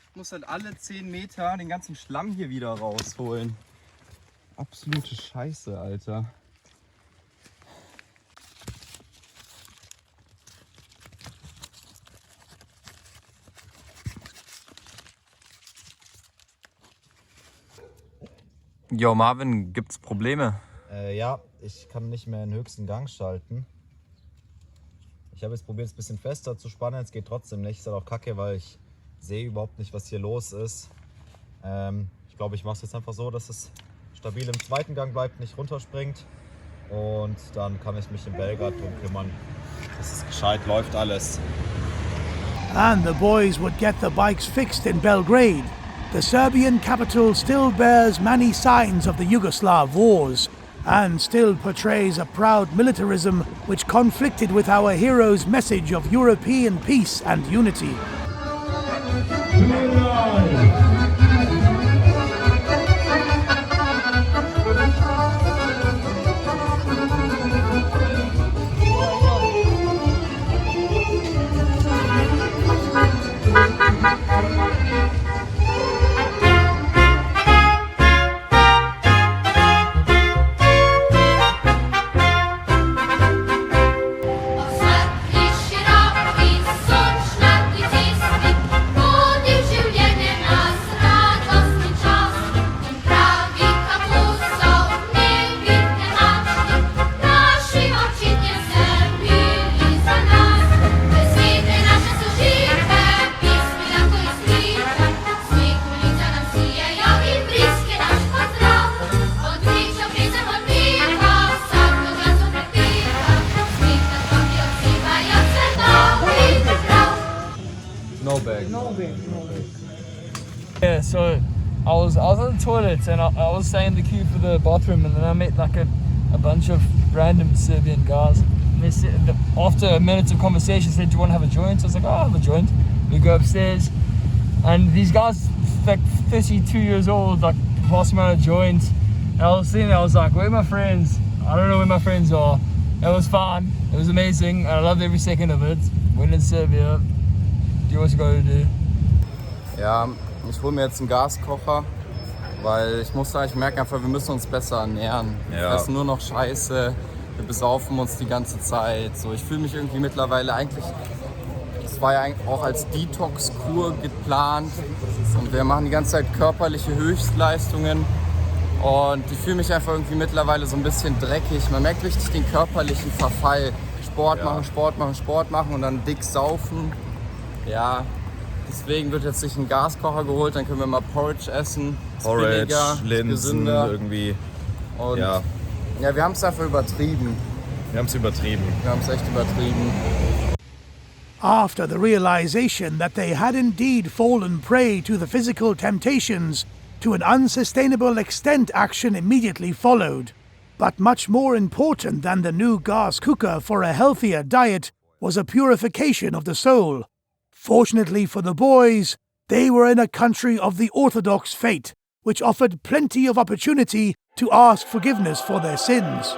Ich muss halt alle 10 Meter den ganzen Schlamm hier wieder rausholen. Absolute Scheiße, Alter. Jo, Marvin, gibt's Probleme? Ja, ich kann nicht mehr den höchsten Gang schalten. Ich habe jetzt probiert, es ein bisschen fester zu spannen. Es geht trotzdem nicht. Ist halt auch kacke, weil ich sehe überhaupt nicht, was hier los ist. Ich glaube, ich mache es jetzt einfach so, dass es stabil im zweiten Gang bleibt, nicht runterspringt. Und dann kann ich mich in Belgrad drum kümmern, dass es gescheit läuft alles. And the boys would get the bikes fixed in Belgrade. The Serbian capital still bears many signs of the Yugoslav wars and still portrays a proud militarism which conflicted with our heroes' message of European peace and unity. No bag. Yeah, so I was on the toilet and I was staying in the queue for the bathroom, and then I met like a bunch of random Serbian guys. And they said, after a minute of conversation, said, "Do you want to have a joint?" So I was like, "Oh, I'll have a joint." We go upstairs, and these guys, like 32 years old, like passed me on a joint. And I was sitting there, I was like, "Where are my friends? I don't know where my friends are." It was fun. It was amazing. I loved every second of it. We're in Serbia. Do you want to go to do? Ja, ich hole mir jetzt einen Gaskocher, weil ich merke einfach, wir müssen uns besser ernähren. Wir fressen nur noch Scheiße, wir besaufen uns die ganze Zeit. So, ich fühle mich irgendwie mittlerweile eigentlich, es war ja auch als Detox-Kur geplant und wir machen die ganze Zeit körperliche Höchstleistungen und ich fühle mich einfach irgendwie mittlerweile so ein bisschen dreckig. Man merkt richtig den körperlichen Verfall. Sport machen und dann dick saufen. Ja, deswegen wird jetzt sich ein Gaskocher geholt, dann können wir mal Porridge essen. Porridge, billiger, Linsen, gesünder. irgendwie. Und ja, wir haben es einfach übertrieben. Wir haben es übertrieben. Wir haben es echt übertrieben. After the realization that they had indeed fallen prey to the physical temptations, to an unsustainable extent action immediately followed. But much more important than the new gas cooker for a healthier diet was a purification of the soul. Fortunately for the boys, they were in a country of the Orthodox faith, which offered plenty of opportunity to ask forgiveness for their sins.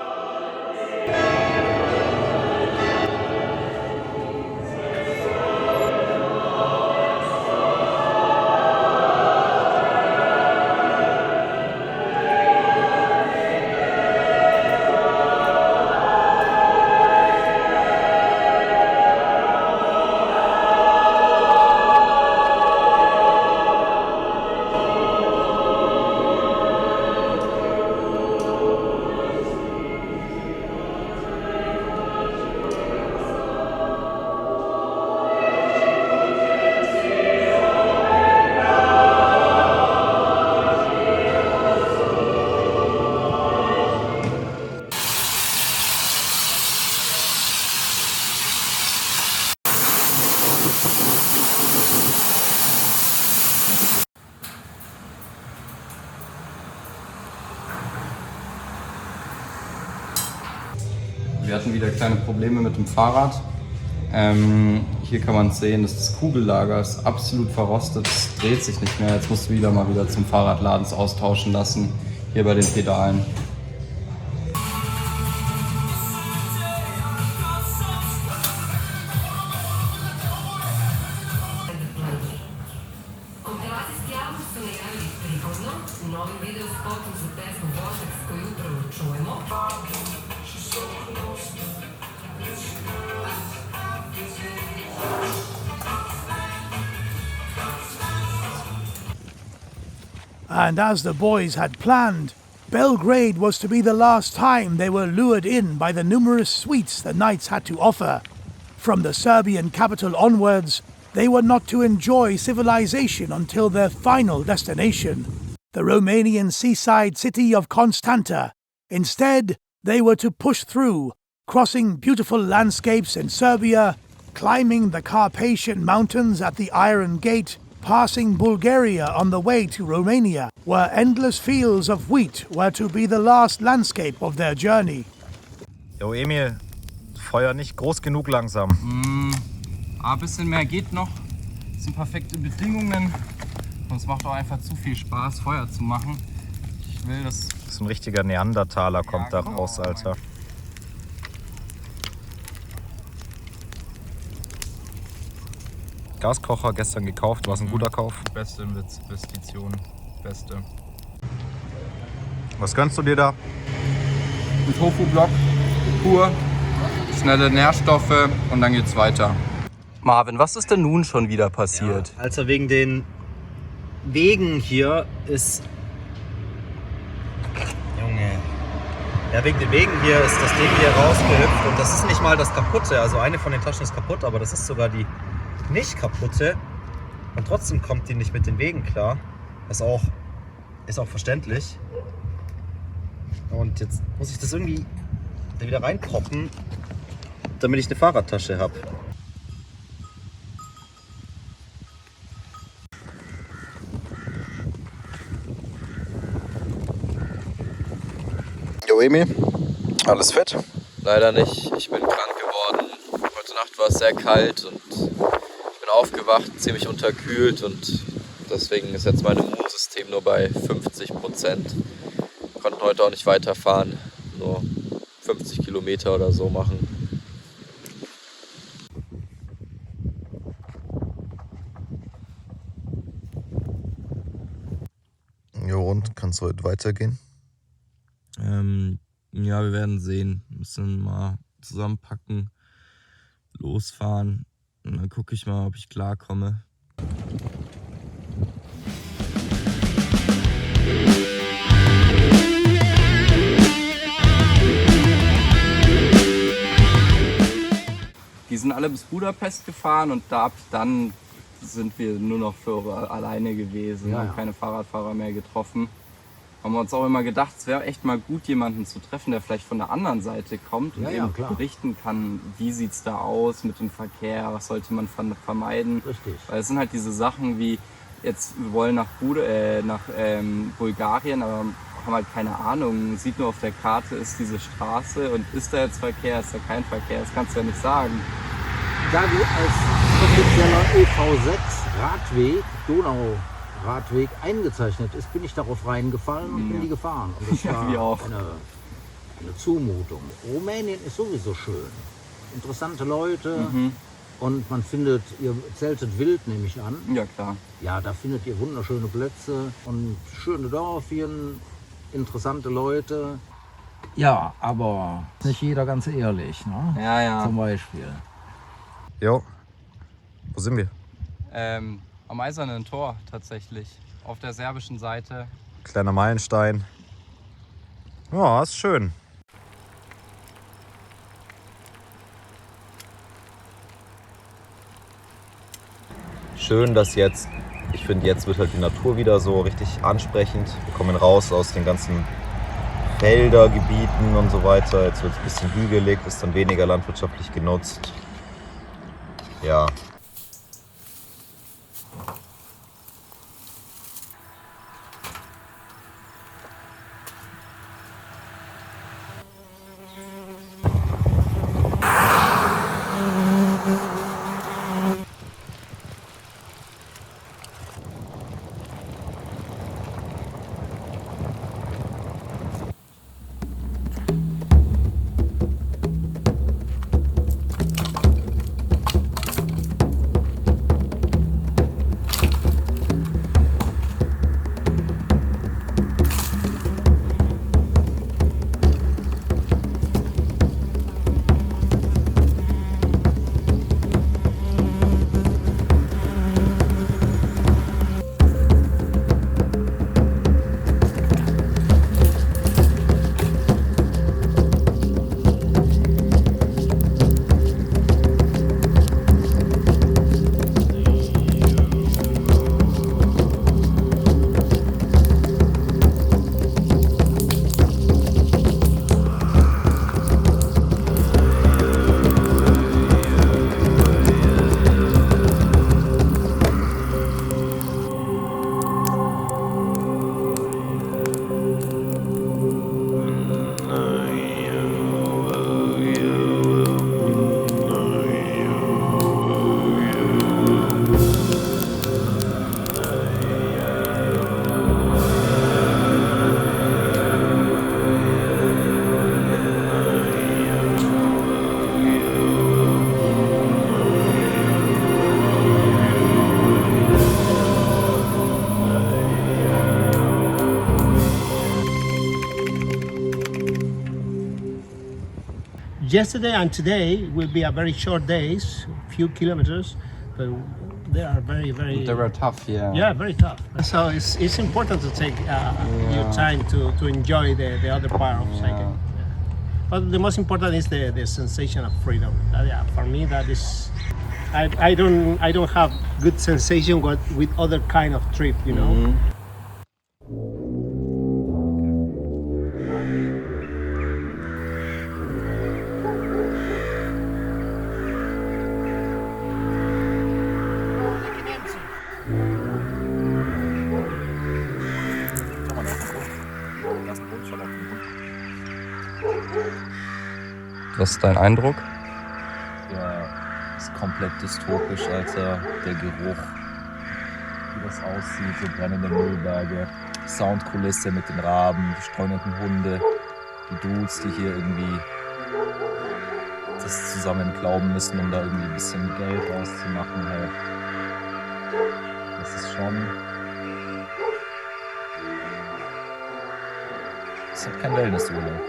Wir hatten wieder kleine Probleme mit dem Fahrrad. Hier kann man sehen, dass das Kugellager ist absolut verrostet, es dreht sich nicht mehr. Jetzt musst du wieder zum Fahrradladen austauschen lassen, hier bei den Pedalen. And as the boys had planned, Belgrade was to be the last time they were lured in by the numerous sweets the knights had to offer. From the Serbian capital onwards, they were not to enjoy civilization until their final destination, the Romanian seaside city of Constanta. Instead, they were to push through, crossing beautiful landscapes in Serbia, climbing the Carpathian Mountains at the Iron Gate, passing Bulgaria on the way to Romania, where endless fields of wheat were to be the last landscape of their journey. Jo, Emil, Feuer nicht groß genug langsam. Ein bisschen mehr geht noch. Das sind perfekte Bedingungen. Und es macht auch einfach zu viel Spaß, Feuer zu machen. Ich will das. Das ist ein richtiger Neandertaler, kommt da raus, Alter. Gaskocher gestern gekauft, war es ein guter Kauf. Beste Investition. Beste. Was gönnst du dir da? Ein Tofu-Block, pur, schnelle Nährstoffe und dann geht's weiter. Marvin, was ist denn nun schon wieder passiert? Ja, also wegen den Wegen hier ist... Junge. Ja, wegen den Wegen hier ist das Ding hier rausgehüpft und das ist nicht mal das kaputte. Also eine von den Taschen ist kaputt, aber das ist sogar die nicht kaputte. Und trotzdem kommt die nicht mit den Wegen klar. Das ist auch verständlich. Und jetzt muss ich das irgendwie da wieder reinpoppen, damit ich eine Fahrradtasche habe. Jo, Emil, alles fit? Leider nicht. Ich bin krank geworden. Heute Nacht war es sehr kalt und ich bin aufgewacht, ziemlich unterkühlt und deswegen ist jetzt mein Immunsystem nur bei 50%. Wir konnten heute auch nicht weiterfahren, nur 50 Kilometer oder so machen. Jo, und kannst du heute weitergehen? Ja, wir werden sehen. Wir müssen mal zusammenpacken, losfahren und dann gucke ich mal, ob ich klarkomme. Die sind alle bis Budapest gefahren und dann sind wir nur noch für alleine gewesen. Ja, ja. Keine Fahrradfahrer mehr getroffen. Haben wir uns auch immer gedacht, es wäre echt mal gut, jemanden zu treffen, der vielleicht von der anderen Seite kommt und eben berichten kann, wie sieht es da aus mit dem Verkehr, was sollte man vermeiden. Richtig. Weil es sind halt diese Sachen wie, jetzt wir wollen nach Bulgarien, aber haben halt keine Ahnung, sieht nur auf der Karte, ist diese Straße und ist da jetzt Verkehr, ist da kein Verkehr, das kannst du ja nicht sagen. Da du als offizieller ÖV6 Radweg, Donauradweg eingezeichnet ist, bin ich darauf reingefallen und bin die gefahren. Und das war wir auch. eine Zumutung. Rumänien ist sowieso schön. Interessante Leute und man findet, ihr zeltet wild, nehme ich an. Ja, klar. Ja, da findet ihr wunderschöne Plätze und schöne Dörfchen, interessante Leute. Ja, aber nicht jeder ganz ehrlich, ne? Ja, ja. Zum Beispiel. Jo, wo sind wir? Am Eisernen Tor tatsächlich, auf der serbischen Seite. Kleiner Meilenstein. Ja, ist schön. Schön, dass jetzt, ich finde, jetzt wird halt die Natur wieder so richtig ansprechend. Wir kommen raus aus den ganzen Feldergebieten und so weiter. Jetzt wird es ein bisschen hügelig, ist dann weniger landwirtschaftlich genutzt. Ja. yesterday and today will be a very short days, few kilometers, but they are very, very. They were tough, yeah. Yeah, very tough. So it's important to take your time to enjoy the other part of cycling. But the most important is the sensation of freedom. Yeah, for me that is. I don't have good sensation with other kind of trip, you know. Was ist dein Eindruck? Ja, ist komplett dystopisch, Alter. Der Geruch, wie das aussieht, so brennende Müllberge, Soundkulisse mit den Raben, die streunenden Hunde, die Dudes, die hier irgendwie das zusammen glauben müssen, um da irgendwie ein bisschen Geld rauszumachen. Hey. Das ist schon... Das ist halt kein Wellnessurlaub.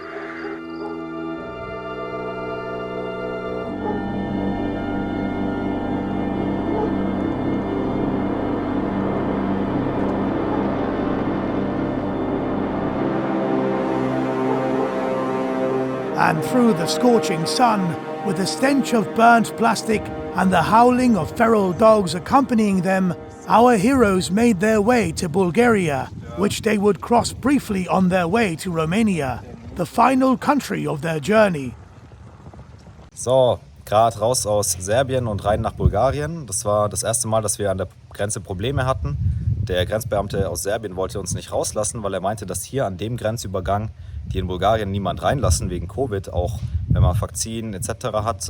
And through the scorching sun, with the stench of burnt plastic and the howling of feral dogs accompanying them, our heroes made their way to Bulgaria, which they would cross briefly on their way to Romania, the final country of their journey. So, gerade raus aus Serbien und rein nach Bulgarien. Das war das erste Mal, dass wir an der Grenze Probleme hatten. Der Grenzbeamte aus Serbien wollte uns nicht rauslassen, weil er meinte, dass hier an dem Grenzübergang die in Bulgarien niemand reinlassen wegen Covid, auch wenn man Vakzin etc. hat,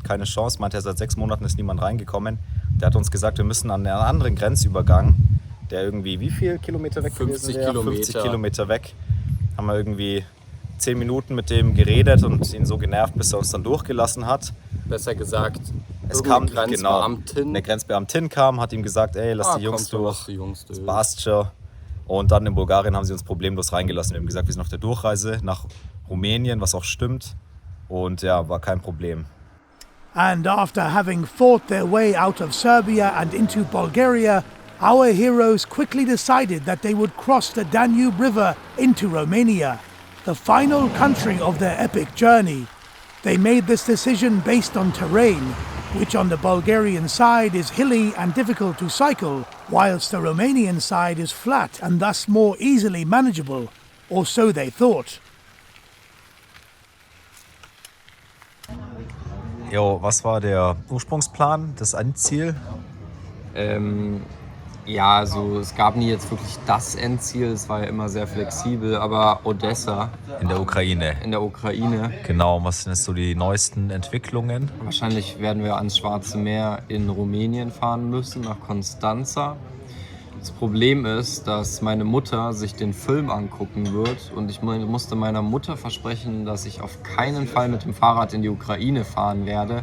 keine Chance. Meinte er, seit 6 Monaten ist niemand reingekommen. Der hat uns gesagt, wir müssen an einen anderen Grenzübergang, der irgendwie wie viel Kilometer weg gewesen wäre? 50 Kilometer weg. Haben wir irgendwie 10 Minuten mit dem geredet und ihn so genervt, bis er uns dann durchgelassen hat. Besser gesagt, es kam Grenzbeamtin. Eine Grenzbeamtin kam, hat ihm gesagt, ey, lass die Jungs durch. Das passt schon. Und dann in Bulgarien haben sie uns problemlos reingelassen. Wir haben gesagt, wir sind auf der Durchreise nach Rumänien, was auch stimmt. Und ja, war kein Problem. And after having fought their way out of Serbia and into Bulgaria, our heroes quickly decided that they would cross the Danube River into Romania, the final country of their epic journey. They made this decision based on terrain, which on the Bulgarian side is hilly and difficult to cycle, whilst the Romanian side is flat and thus more easily manageable, or so they thought. Jo, was war der Ursprungsplan, das Endziel? Ja, also es gab nie jetzt wirklich das Endziel, es war ja immer sehr flexibel, aber Odessa. In der Ukraine. In der Ukraine. Genau, was sind jetzt so die neuesten Entwicklungen? Wahrscheinlich werden wir ans Schwarze Meer in Rumänien fahren müssen, nach Constanța. Das Problem ist, dass meine Mutter sich den Film angucken wird und ich musste meiner Mutter versprechen, dass ich auf keinen Fall mit dem Fahrrad in die Ukraine fahren werde,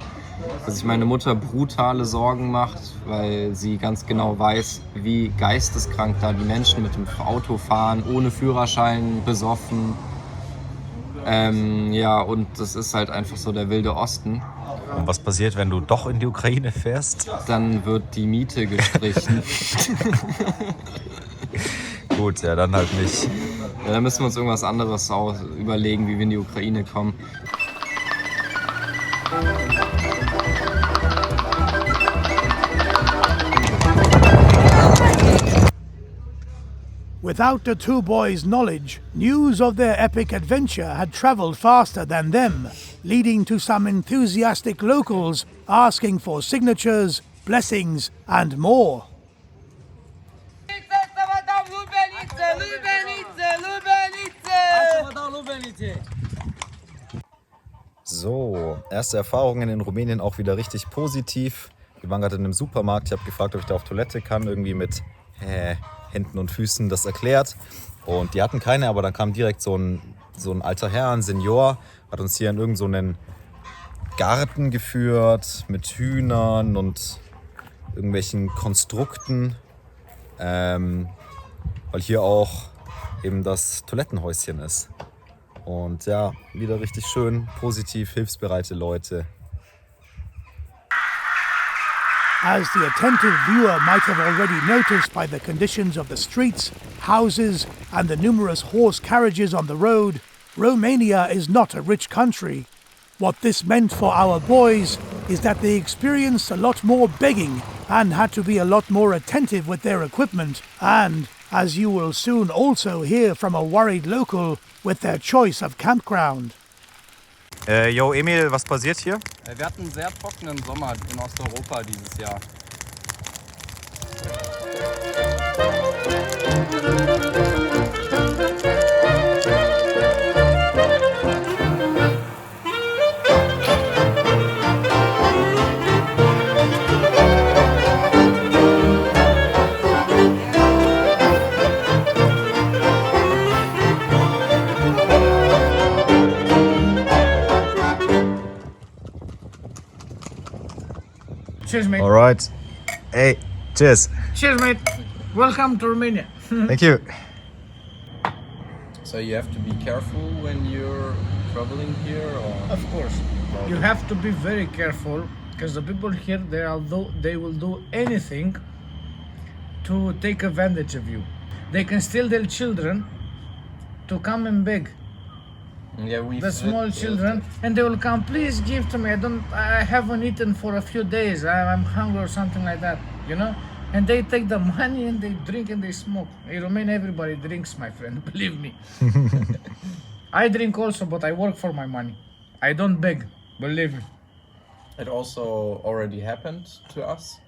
dass sich meine Mutter brutale Sorgen macht, weil sie ganz genau weiß, wie geisteskrank da die Menschen mit dem Auto fahren, ohne Führerschein, besoffen. Ja, und das ist halt einfach so der wilde Osten. Und was passiert, wenn du doch in die Ukraine fährst? Dann wird die Miete gestrichen. Gut, ja, dann halt nicht. Ja, dann müssen wir uns irgendwas anderes auch überlegen, wie wir in die Ukraine kommen. Without the two boys' knowledge, news of their epic adventure had travelled faster than them, leading to some enthusiastic locals asking for signatures, blessings, and more. So, erste Erfahrungen in Rumänien auch wieder richtig positiv. Wir waren gerade in einem Supermarkt, ich habe gefragt, ob ich da auf Toilette kann, irgendwie mit Händen und Füßen das erklärt. Und die hatten keine, aber dann kam direkt so ein alter Herr, ein Senior, hat uns hier in irgend so einen Garten geführt mit Hühnern und irgendwelchen Konstrukten, weil hier auch eben das Toilettenhäuschen ist. Und ja, wieder richtig schön, positiv, hilfsbereite Leute. As the attentive viewer might have already noticed by the conditions of the streets, houses, and the numerous horse carriages on the road, Romania is not a rich country. What this meant for our boys is that they experienced a lot more begging and had to be a lot more attentive with their equipment and, as you will soon also hear from a worried local, with their choice of campground. Yo, Emil, was passiert hier? Wir hatten einen sehr trockenen Sommer in Osteuropa dieses Jahr. Cheers, mate. All right. Hey, cheers. Cheers, mate. Welcome to Romania. Thank you. So you have to be careful when you're traveling here, or? Of course. You have to be very careful because the people here, they will do anything to take advantage of you. They can steal their children to come and beg. Yeah, The small children, and they will come, please give to me. I haven't eaten for a few days. I'm hungry or something like that, you know? And they take the money and they drink and they smoke. In Romania, everybody drinks, my friend, believe me. I drink also, but I work for my money. I don't beg, believe me. It also already happened to us.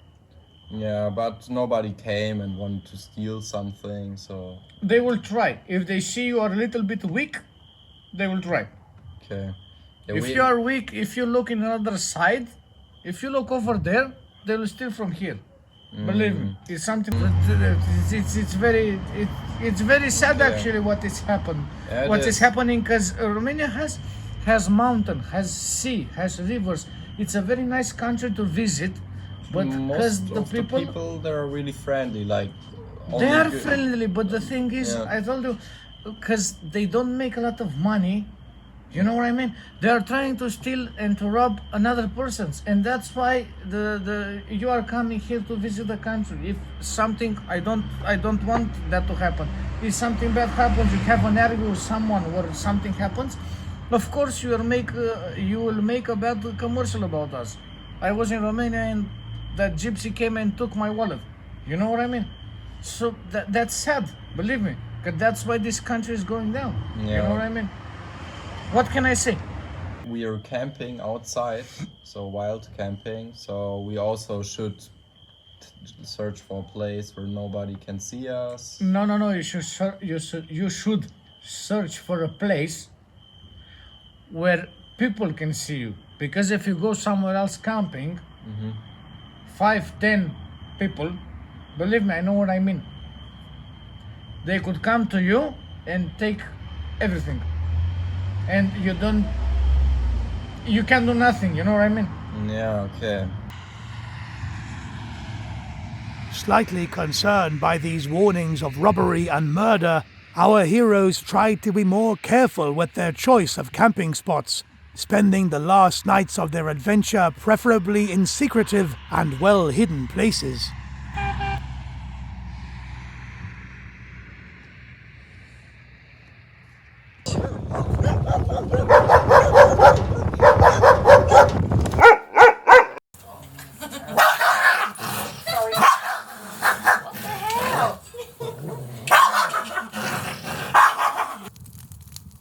Yeah, but nobody came and wanted to steal something, so... They will try. If they see you are a little bit weak, they will try. Okay. Yeah, If you are weak, if you look in another side, if you look over there, they will steal from here. Believe me, it's something. It's very sad actually what is happened. Yeah, what is happening because Romania has mountain, has sea, has rivers. It's a very nice country to visit, but because most the of the people they're really friendly, like they only are good- friendly, but the thing is, Yeah. I told you, because they don't make a lot of money. You know what I mean? They are trying to steal and to rob another person's, and that's why you are coming here to visit the country. If something, I don't want that to happen. If something bad happens, you have an argument with someone, or something happens, of course you will make a bad commercial about us. I was in Romania and that gypsy came and took my wallet. You know what I mean? So that's sad, believe me, because that's why this country is going down. You Yeah. know what I mean? What can I say? We are camping outside, so wild camping. So we also should search for a place where nobody can see us. No. You should search for a place where people can see you. Because if you go somewhere else camping, 5-10 people, believe me, I know what I mean. They could come to you and take everything. And you can do nothing, you know what I mean? Yeah, okay. Slightly concerned by these warnings of robbery and murder, our heroes tried to be more careful with their choice of camping spots, spending the last nights of their adventure preferably in secretive and well-hidden places.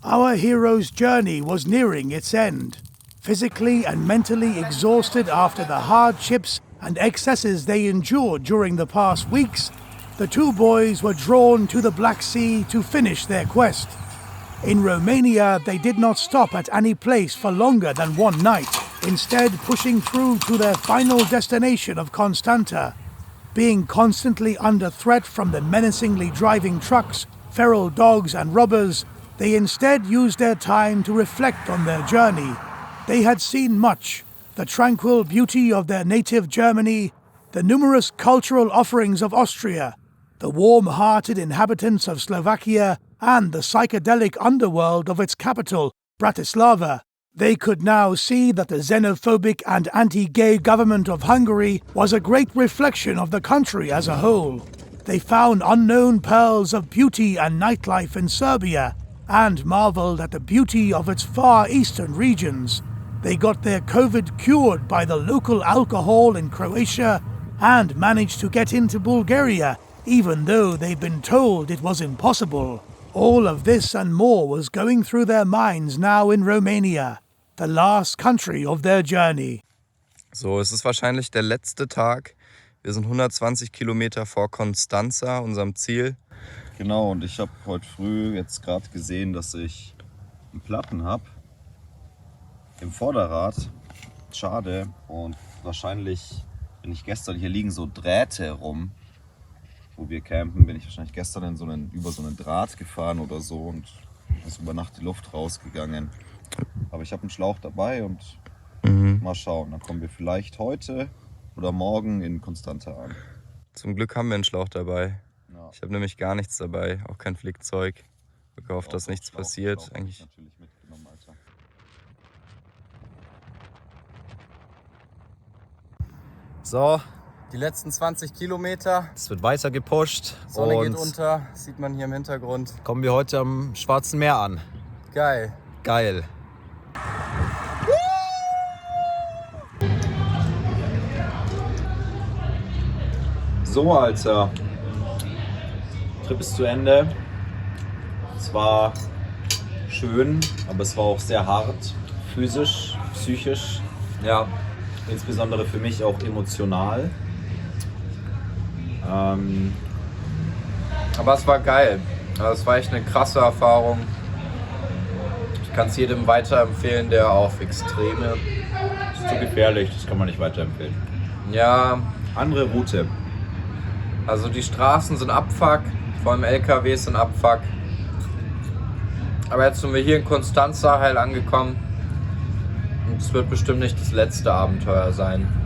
Our hero's journey was nearing its end. Physically and mentally exhausted after the hardships and excesses they endured during the past weeks, the two boys were drawn to the Black Sea to finish their quest. In Romania, they did not stop at any place for longer than one night, instead pushing through to their final destination of Constanta. Being constantly under threat from the menacingly driving trucks, feral dogs and robbers, they instead used their time to reflect on their journey. They had seen much: the tranquil beauty of their native Germany, the numerous cultural offerings of Austria, the warm-hearted inhabitants of Slovakia, and the psychedelic underworld of its capital, Bratislava. They could now see that the xenophobic and anti-gay government of Hungary was a great reflection of the country as a whole. They found unknown pearls of beauty and nightlife in Serbia, and marveled at the beauty of its far eastern regions. They got their COVID cured by the local alcohol in Croatia, and managed to get into Bulgaria, even though they'd been told it was impossible. All of this and more was going through their minds now in Romania, the last country of their journey. So, es ist wahrscheinlich der letzte Tag. Wir sind 120 Kilometer vor Constanța, unserem Ziel. Genau, und ich habe heute früh jetzt gerade gesehen, dass ich einen Platten habe im Vorderrad. Schade. Und wahrscheinlich, wenn ich gestern, hier liegen so Drähte rum, wo wir campen, bin ich wahrscheinlich gestern über so einen Draht gefahren oder so und ist über Nacht die Luft rausgegangen. Aber ich habe einen Schlauch dabei und mal schauen. Dann kommen wir vielleicht heute oder morgen in Constanța an. Zum Glück haben wir einen Schlauch dabei. Ja. Ich habe nämlich gar nichts dabei, auch kein Flickzeug. Ich hoffe, dass nichts passiert. Schlauch Eigentlich. Natürlich mitgenommen, Alter. So, die letzten 20 Kilometer. Es wird weiter gepusht. Sonne und geht unter, sieht man hier im Hintergrund. kommen wir heute am Schwarzen Meer an. Geil. Geil. So, Alter. Trip ist zu Ende. Es war schön, aber es war auch sehr hart. Physisch, psychisch. Ja, insbesondere für mich auch emotional. Aber es war geil. Also es war echt eine krasse Erfahrung. Ich kann es jedem weiterempfehlen, der auf Extreme. Das ist zu gefährlich, das kann man nicht weiterempfehlen. Ja. Andere Route. Also die Straßen sind Abfuck, vor allem LKWs sind Abfuck. Aber jetzt sind wir hier in Constanța heil angekommen. Und es wird bestimmt nicht das letzte Abenteuer sein.